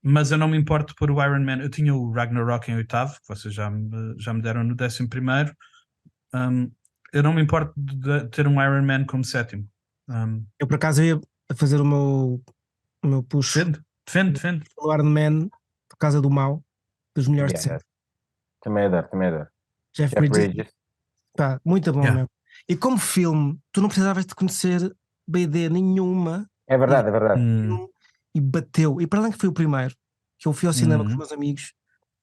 A: mas eu não me importo por o Iron Man. Eu tinha o Ragnarok em oitavo, que vocês já me deram no 11º. Eu não me importo de ter um Iron Man como sétimo.
C: Eu por acaso ia fazer o meu push
A: Defende.
C: pelo Iron Man por causa do mal, dos melhores de
B: Yeah.
C: sempre.
B: Também adoro.
C: Jeff
B: Jeff
C: Bridges,
B: Bridges.
C: pá, muito bom
A: Yeah.
C: mesmo. E como filme, tu não precisavas de conhecer BD nenhuma
B: É verdade.
C: e bateu. E para além que foi o primeiro, que eu fui ao cinema com os meus amigos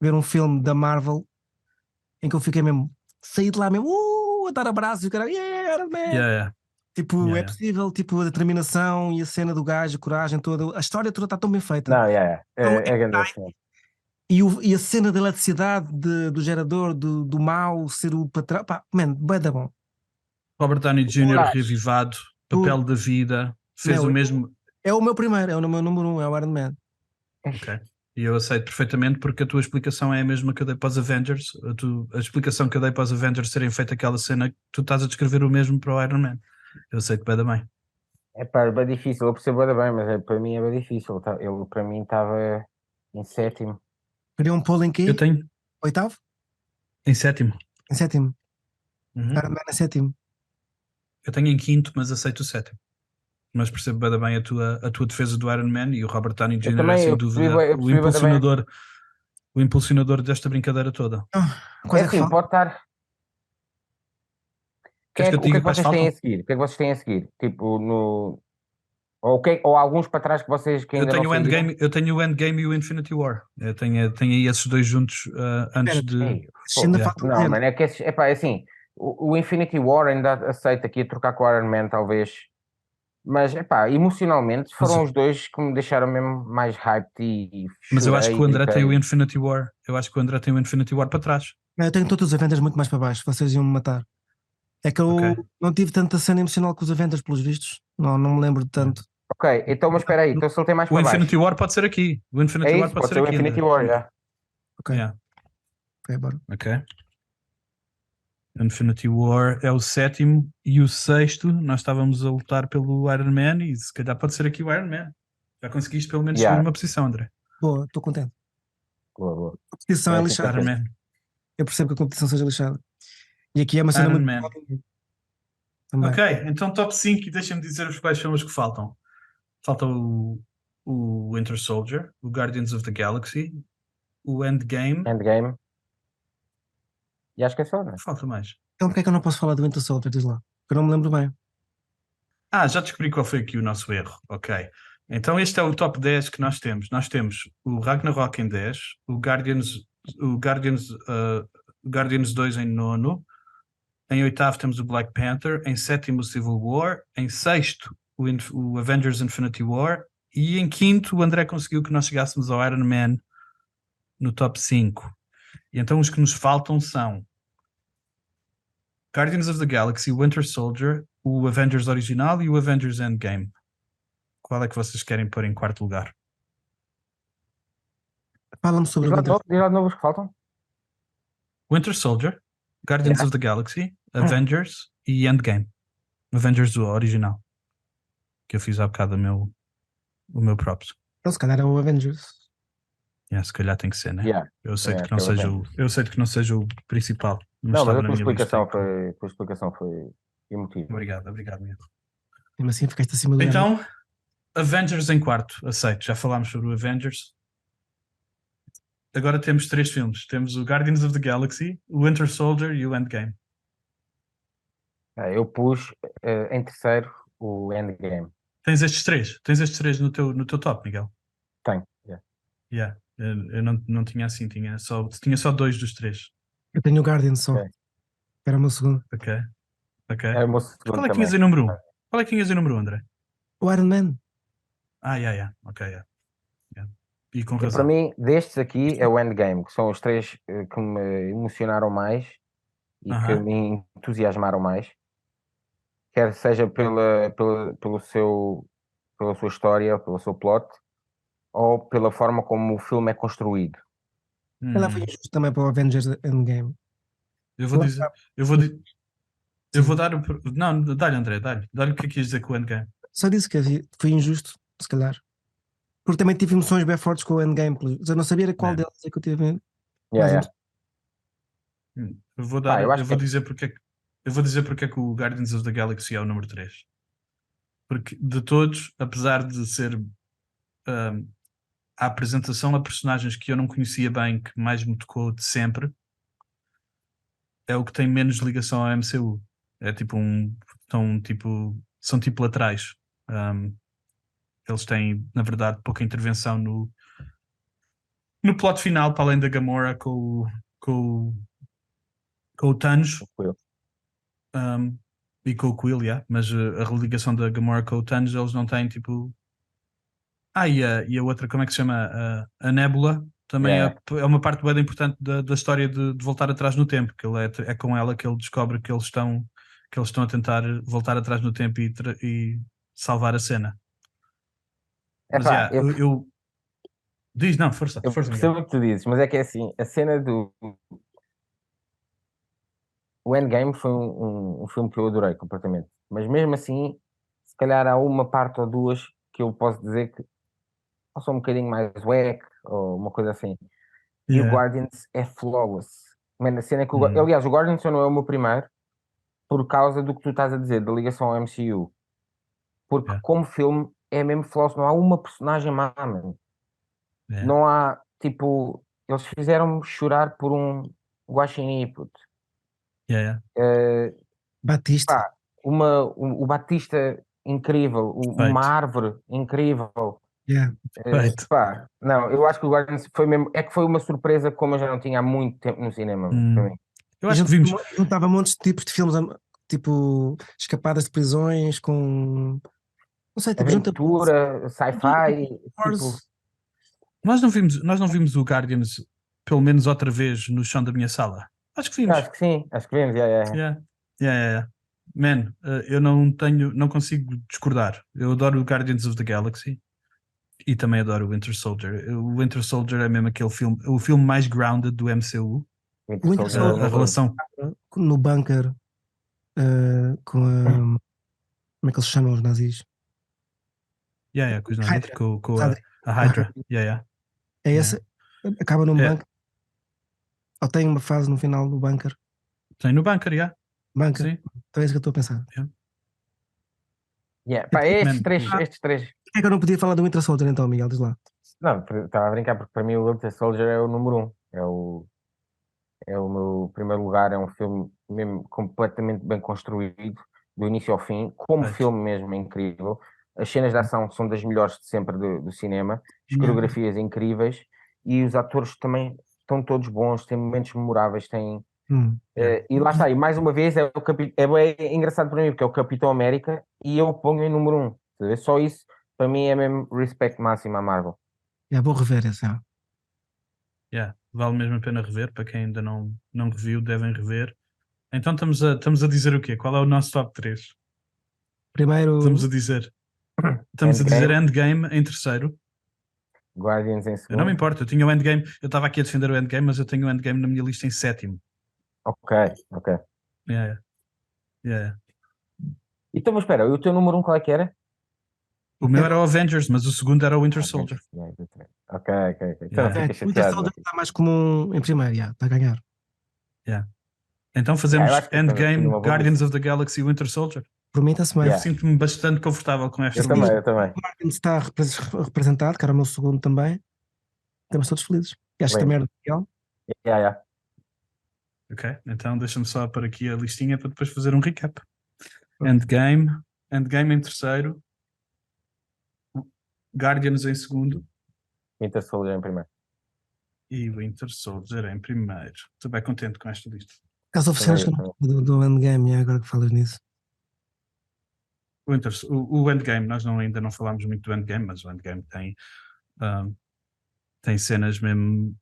C: ver um filme da Marvel em que eu fiquei mesmo, saí de lá mesmo, a dar abraços e o cara, yeah, Iron Man.
A: Yeah.
C: Tipo,
A: Yeah,
C: é possível, tipo, a determinação e a cena do gajo, a coragem toda, a história toda está tão bem feita.
B: Não, yeah.
C: Então,
B: É grande assim.
C: e a cena da eletricidade do gerador, do mal, ser o patrão, pá, man, bué da bom.
A: Robert Downey Jr.
B: Acho.
A: revivado,
C: Tudo.
A: papel da vida, fez
C: Meu,
A: o mesmo.
C: É o meu primeiro, é o meu número 1, é o Iron Man.
A: Ok. E eu aceito perfeitamente porque a tua explicação é a mesma que eu dei para os Avengers. A explicação que eu dei para os Avengers serem feita aquela cena, tu estás a descrever o mesmo para o Iron Man. Eu aceito bem da bem.
B: É pá, é bem difícil. Eu percebo bem, mas para mim é bem difícil. Ele para mim estava em sétimo.
C: Queria um pulo em quê?
A: Eu tenho
C: Oitavo?
A: em sétimo.
C: Em sétimo.
A: Uhum.
C: Iron Man em sétimo.
A: Eu tenho em quinto, mas aceito o sétimo. Mas percebo bem da bem a tua defesa do Iron Man e o Robert Downey Jr. é sem dúvida
B: eu percebi bué da bem.
A: o impulsionador desta brincadeira toda.
C: Quais
B: É
C: é que
B: assim,
C: falta?
B: pode estar.
A: Queres que eu
B: O
A: te
B: que
A: diga
B: é que
A: quais
B: vocês têm
A: faltam?
B: a seguir? O que é que vocês têm a seguir? Tipo, no. Ou alguns para trás que vocês que
A: Eu
B: ainda não
A: tenho o
B: saíram?
A: Endgame, eu tenho o Endgame e o Infinity War. Eu tenho aí esses dois juntos antes
C: Espera,
A: de.
B: Ei,
C: ainda
A: Yeah.
C: falta
B: não,
C: dizer.
B: mano, é que epá, é assim, o Infinity War ainda aceita aqui trocar com o Iron Man, talvez. Mas, epá, emocionalmente
A: Mas,
B: foram os dois que me deixaram mesmo mais hyped e
A: mas eu acho
B: chorei
A: que
B: e
A: o André tem o
B: gritei.
A: Infinity War. Eu acho que o André tem o Infinity War para trás.
C: Eu tenho todos os Avengers muito mais para baixo, vocês iam me matar. É que eu
A: Ok.
C: não tive tanta cena emocional com os Avengers, pelos vistos. Não me lembro de tanto.
B: Ok, então, mas espera aí, então se ele tem mais
A: O
B: para
A: Infinity
B: baixo.
A: War pode ser aqui. O Infinity
B: É
A: War
B: isso,
A: pode
B: pode
A: ser
B: ser o
A: aqui,
B: Infinity
A: André.
B: War, já.
C: Ok,
A: Yeah.
C: ok, bora.
A: Ok. Infinity War é o sétimo e o sexto. Nós estávamos a lutar pelo Iron Man e se calhar pode ser aqui o Iron Man. Já conseguiste pelo menos subir
B: Yeah.
A: uma posição, André.
C: Boa, estou contente.
B: Boa.
C: A competição é
B: Também fico
C: lixada.
A: Iron
B: contente.
A: Man.
C: Eu percebo que a competição seja lixada. E aqui é uma cena
A: Iron
C: muito
A: Man.
C: também.
A: Ok, então top 5 e deixa-me dizer quais são os que faltam. Falta o Winter Soldier, o Guardians of the Galaxy, o Endgame.
B: Endgame. E acho que é só, né?
A: Falta mais.
C: Então porquê é que eu não posso falar do Winter Soldier? Diz lá. Eu não me lembro bem.
A: Já descobri qual foi aqui o nosso erro. Ok. Então este é o top 10 que nós temos. Nós temos o Ragnarok em 10, o Guardians 2 em nono, em oitavo temos o Black Panther, em sétimo o Civil War, em sexto o Avengers Infinity War e em quinto o André conseguiu que nós chegássemos ao Iron Man no top 5. E então os que nos faltam são Guardians of the Galaxy, Winter Soldier, o Avengers original e o Avengers Endgame. Qual é que vocês querem pôr em quarto lugar?
C: Fala-me sobre o Winter
B: Diz lá de novo os que faltam.
A: Winter Soldier, Guardians of the Galaxy, Avengers e Endgame. Avengers o original. Que eu fiz há bocado o meu props.
C: Então se calhar é o Avengers.
A: Se calhar tem que ser, né?
B: Yeah.
A: Eu aceito
B: Yeah,
A: que não
B: que é o
A: seja
B: Avengers.
A: eu aceito que não seja o principal. Mas
B: Não, mas
A: estava
B: a
A: na
B: tua
A: minha lista.
B: explicação foi emotiva.
A: Obrigado, Miguel.
C: Mesmo assim ficaste acima do Iron Man.
A: Então, Avengers em quarto, aceito. Já falámos sobre o Avengers. Agora temos 3 filmes. Temos o Guardians of the Galaxy, o Winter Soldier e o Endgame.
B: Eu pus em terceiro o Endgame.
A: Tens estes três no teu top, Miguel?
B: Tenho. Yeah.
A: Yeah. Eu não tinha assim, tinha só dois dos três.
C: Eu tenho o Guardian só.
B: Ok.
C: Era o meu segundo.
A: Ok, ok.
B: É o meu
A: Qual
B: segundo
A: é que tinhas
B: também.
A: em número 1? Qual é que tinhas em número 1, André?
C: O Iron Man.
A: Yeah. Ok, yeah. E com
B: E para
A: razão.
B: mim, destes aqui, é o Endgame, que são os três que me emocionaram mais e que
A: Aham.
B: me entusiasmaram mais. Quer seja pela sua história, pelo seu plot, ou pela forma como o filme é construído.
C: Ela foi
A: Hum.
C: injusto também para o Avengers Endgame.
A: Eu vou
C: Lá
A: dizer.
C: está.
A: Eu vou
C: Sim.
A: dar. Não, dá-lhe, André, dá-lhe. Dá-lhe o que é que quis dizer com o Endgame.
C: Só disse que foi injusto, se calhar. Porque também tive emoções bem fortes com o Endgame. Eu não sabia qual
A: Man.
C: deles é que eu tive
B: Yeah,
C: mais
B: yeah.
A: Eu vou
B: Pá,
A: dar.
B: eu acho
A: Eu vou
B: que
A: dizer porque é que o Guardians of the Galaxy é o número 3. Porque de todos, apesar de ser a apresentação a personagens que eu não conhecia bem, que mais me tocou de sempre, é o que tem menos ligação ao MCU. É tipo são tipo laterais. Um, eles têm, na verdade, pouca intervenção no plot final, para além da Gamora com, com o Thanos
B: foi.
A: um, e com o Quill, yeah. Mas a religação da Gamora com o Thanos, eles não têm tipo. E a outra, como é que se chama? A Nebula também
B: Yeah,
A: é uma parte bem importante da história de voltar atrás no tempo, que ele é com ela que ele descobre que eles estão a tentar voltar atrás no tempo e salvar a cena. Mas
B: Epá,
A: diz, não, força,
B: eu
A: força, Miguel.
B: percebo o que tu dizes, mas é que é assim, a cena do o Endgame foi um filme que eu adorei completamente, mas mesmo assim, se calhar há uma parte ou duas que eu posso dizer que são um bocadinho mais wack ou uma coisa assim. E o
A: Yeah.
B: Guardians é flawless. Mano, a cena é que
A: Hum,
B: aliás, o Guardians só não é o meu primeiro por causa do que tu estás a dizer, da ligação ao MCU. Porque
A: yeah,
B: como filme é mesmo flawless, não há uma personagem má, mano.
A: yeah,
B: Não há, tipo, eles fizeram-me chorar por um guaxinim, puto.
A: yeah.
B: Eh,
C: Batista.
B: Pá, o Batista incrível, uma
A: Perfeito,
B: árvore incrível.
C: Yeah.
A: perfeito.
B: Pá, não, eu acho que o Guardians foi mesmo, é que foi uma surpresa como eu já não tinha há muito tempo no cinema, mano, para
A: Hum.
B: mim.
A: Eu
C: E
A: acho que vimos.
C: juntava montes de tipos de filmes, tipo escapadas de prisões, com. Não sei, tipo, junta.
B: Aventura, sci-fi, tipo,
C: Wars.
A: Nós não vimos o Guardians pelo menos outra vez no chão da minha sala. Acho que vimos.
B: acho que sim, acho que vemos, yeah.
A: Yeah. Yeah. Man, eu não consigo discordar. Eu adoro o Guardians of the Galaxy e também adoro o Winter Soldier. O Winter Soldier é mesmo aquele filme, o filme mais grounded do MCU.
B: Winter
C: O Winter
B: Soldier é o
A: A
C: Soldier
B: número 1.
A: relação.
C: no bunker com a. Como é que eles chamam os nazis?
A: Com os nazis,
C: Hydra.
A: com a Hydra. Yeah.
C: É
A: Yeah.
C: esse. Acaba num
A: É,
C: bunker. Ou tem uma fase no final do bunker.
A: tem no bunker, yeah.
C: Bunker.
A: Sim.
C: Então é isso que eu estou a pensar.
A: Yeah.
B: Yeah. Pá,
C: Então,
B: estes
A: Man,
B: três, estes três.
C: por que é que eu não podia falar do Winter Soldier então, Miguel? Diz lá.
B: Não, estava a brincar porque para mim o Winter Soldier é o número 1. É o meu primeiro lugar, é um filme mesmo completamente bem construído, do início ao fim, como
A: perfeito.
B: filme mesmo, é incrível. As cenas de ação são das melhores de sempre do cinema, as
C: Yeah.
B: coreografias incríveis e os atores também estão todos bons, têm momentos memoráveis, têm.
A: Yeah.
B: E lá está, e mais uma vez é bem engraçado para mim, porque é o Capitão América e eu ponho em número 1. Só isso, para mim, é mesmo respect máximo à Marvel.
C: Vou rever esse.
A: Yeah. Vale mesmo a pena rever. Para quem ainda não reviu, devem rever. Então estamos a dizer o quê? Qual é o nosso top 3? Estamos
C: Primeiro,
A: a dizer. Estamos a dizer
B: Endgame,
A: Endgame em terceiro.
B: Guardians em
A: Eu não me
B: segundo.
A: importo, eu tinha o Endgame. Eu estava aqui a defender o Endgame, mas eu tenho o Endgame na minha lista em sétimo.
B: Ok, ok.
A: Yeah. Yeah.
B: Então, mas espera, o teu número 1 qual é que era?
A: O meu era o Avengers, mas o segundo era o Winter Soldier.
B: Ok. Então não
A: Yeah.
B: fica
C: o Winter
B: chateado.
C: Soldier está mais comum em primeiro, está a ganhar.
A: Yeah. Então
B: Eu
A: fazemos
B: acho que eu também escolhi
A: Endgame,
B: uma boa
A: Guardians
B: lista.
A: of the Galaxy, Winter Soldier.
C: Por mim está-se bem.
A: Eu
B: Yeah.
A: sinto-me bastante confortável com esta
B: Eu também,
A: lista.
B: eu também.
C: O Martin está representado, que era o meu segundo também. Estamos todos felizes. E acho que
B: Lindo.
C: também era legal.
B: Yeah.
A: Ok, então deixa-me só pôr aqui a listinha para depois fazer um recap. Endgame em terceiro, Guardians em segundo
B: Winter Soldier em primeiro.
A: e Winter Soldier em primeiro. Estou bem contente com esta lista.
C: Caso houve cenas que
B: Também.
C: do Endgame, agora que falas nisso.
A: O Endgame, nós ainda não falámos muito do Endgame, mas o Endgame tem cenas mesmo.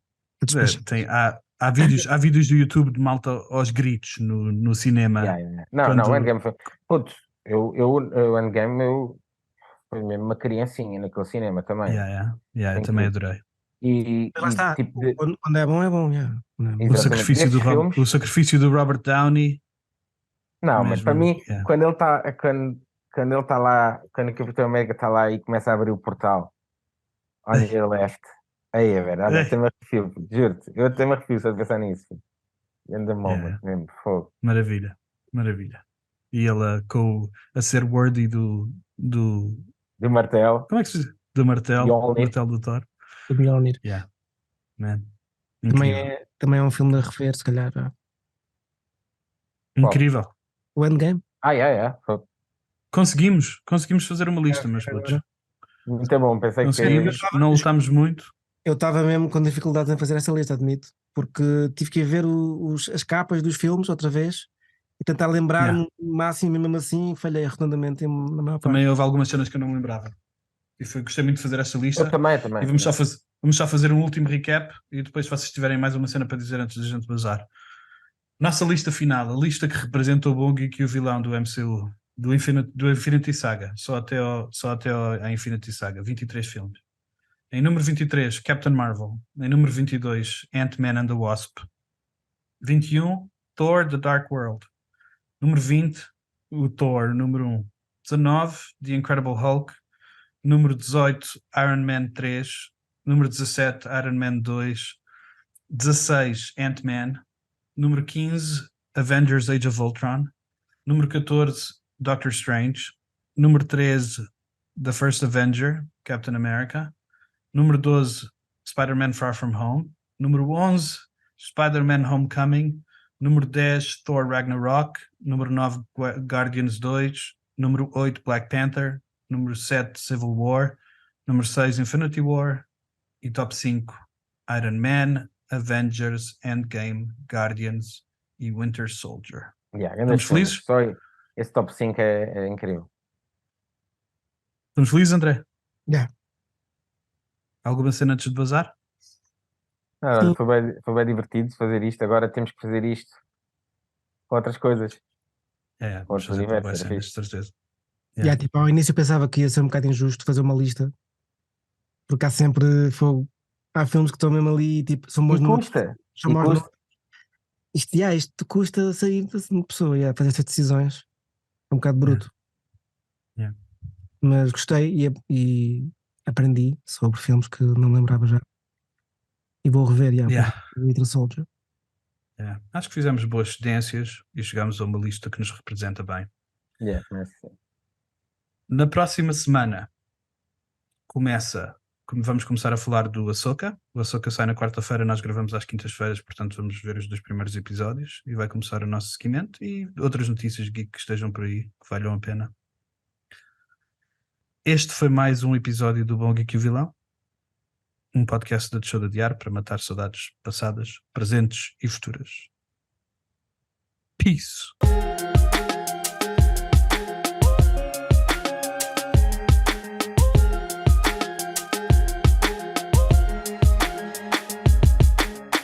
A: Há vídeos do YouTube de malta aos gritos no cinema.
B: Yeah. Não,
A: Quando-
B: o Endgame foi. Putz, o Endgame foi mesmo uma criancinha naquele cinema também.
A: Eu também adorei.
B: E
C: Mas lá está,
B: tipo
C: quando é bom, é bom. Yeah. Não é bom.
B: Exatamente.
A: O sacrifício do Robert Downey.
B: Não, mas
A: mesmo,
B: para mim,
A: yeah.
B: quando ele está lá, quando o Capitão América está lá e começa a abrir o portal, on your left, aí é verdade,
A: Ei.
B: até me arrepio, juro-te, eu até me arrepio só de pensar nisso. In the moment, mesmo, fogo.
A: Maravilha. E ela a ser worthy do
B: Do martelo,
A: como é que se diz? Do martelo
B: Mjolnir.
A: do Thor.
C: O Mjolnir.
A: Yeah. Man.
C: Também
A: Incrível.
C: é um filme a rever, se calhar. Já.
A: Incrível.
C: O Endgame.
B: Fogo.
A: Conseguimos fazer uma lista, meus putos.
B: Muito bom, pensei que
A: Conseguimos, não lutámos muito.
C: Eu estava mesmo com dificuldades em fazer essa lista, admito, porque tive que ir ver as capas dos filmes outra vez e tentar lembrar-me o máximo, e mesmo assim falhei redondamente na maior parte.
A: Também houve algumas cenas que eu não me lembrava. E gostei muito de fazer esta lista.
B: eu também.
A: E vamos só fazer um último recap e depois, se vocês tiverem mais uma cena para dizer antes da gente bazar. Nossa lista final, a lista que representa o bom geek e o vilão do MCU, do Infinity Saga, só até à Infinity Saga, 23 filmes. Em número 23, Captain Marvel. Em número 22, Ant-Man and the Wasp. 21, Thor The Dark World. Número 20, o Thor, número 1. 19, The Incredible Hulk. Número 18, Iron Man 3. Número 17, Iron Man 2. 16, Ant-Man. Número 15, Avengers Age of Ultron. Número 14, Doctor Strange. Número 13, The First Avenger, Captain America. Número 12, Spider-Man Far From Home. Número 11, Spider-Man Homecoming. Número 10, Thor Ragnarok. Número 9, Guardians 2. Número 8, Black Panther. Número 7, Civil War. Número 6, Infinity War. E top 5, Iron Man, Avengers, Endgame, Guardians e Winter Soldier. Estamos felizes?
B: Só esse top 5 é incrível.
A: Estamos felizes, André?
C: Yeah.
A: Alguma cena antes de bazar?
B: Olha, foi bem divertido fazer isto. Agora temos que fazer isto com outras coisas.
A: Vamos
B: Outros
A: fazer
B: universos,
A: boas
B: era
A: cenas, de
B: fixe.
A: certeza.
C: Yeah, tipo, ao início eu pensava que ia ser um bocado injusto fazer uma lista, porque há sempre fogo. Há filmes que estão mesmo ali, tipo, são bons
B: E custa.
C: são bons números. Isto custa sair de uma pessoa, fazer estas decisões. É um bocado bruto.
A: Yeah.
C: Mas gostei e aprendi sobre filmes que não me lembrava já. E vou rever, o Winter Soldier.
A: Acho que fizemos boas cedências e chegámos a uma lista que nos representa bem. Na próxima semana vamos começar a falar do Ahsoka. O Ahsoka sai na quarta-feira, nós gravamos às quintas-feiras, portanto vamos ver os 2 primeiros episódios e vai começar o nosso seguimento e outras notícias geek que estejam por aí, que valham a pena. Este foi mais um episódio do Bom Geek e o Vilão, um podcast da Show de Adiar para matar saudades passadas, presentes e futuras. Peace!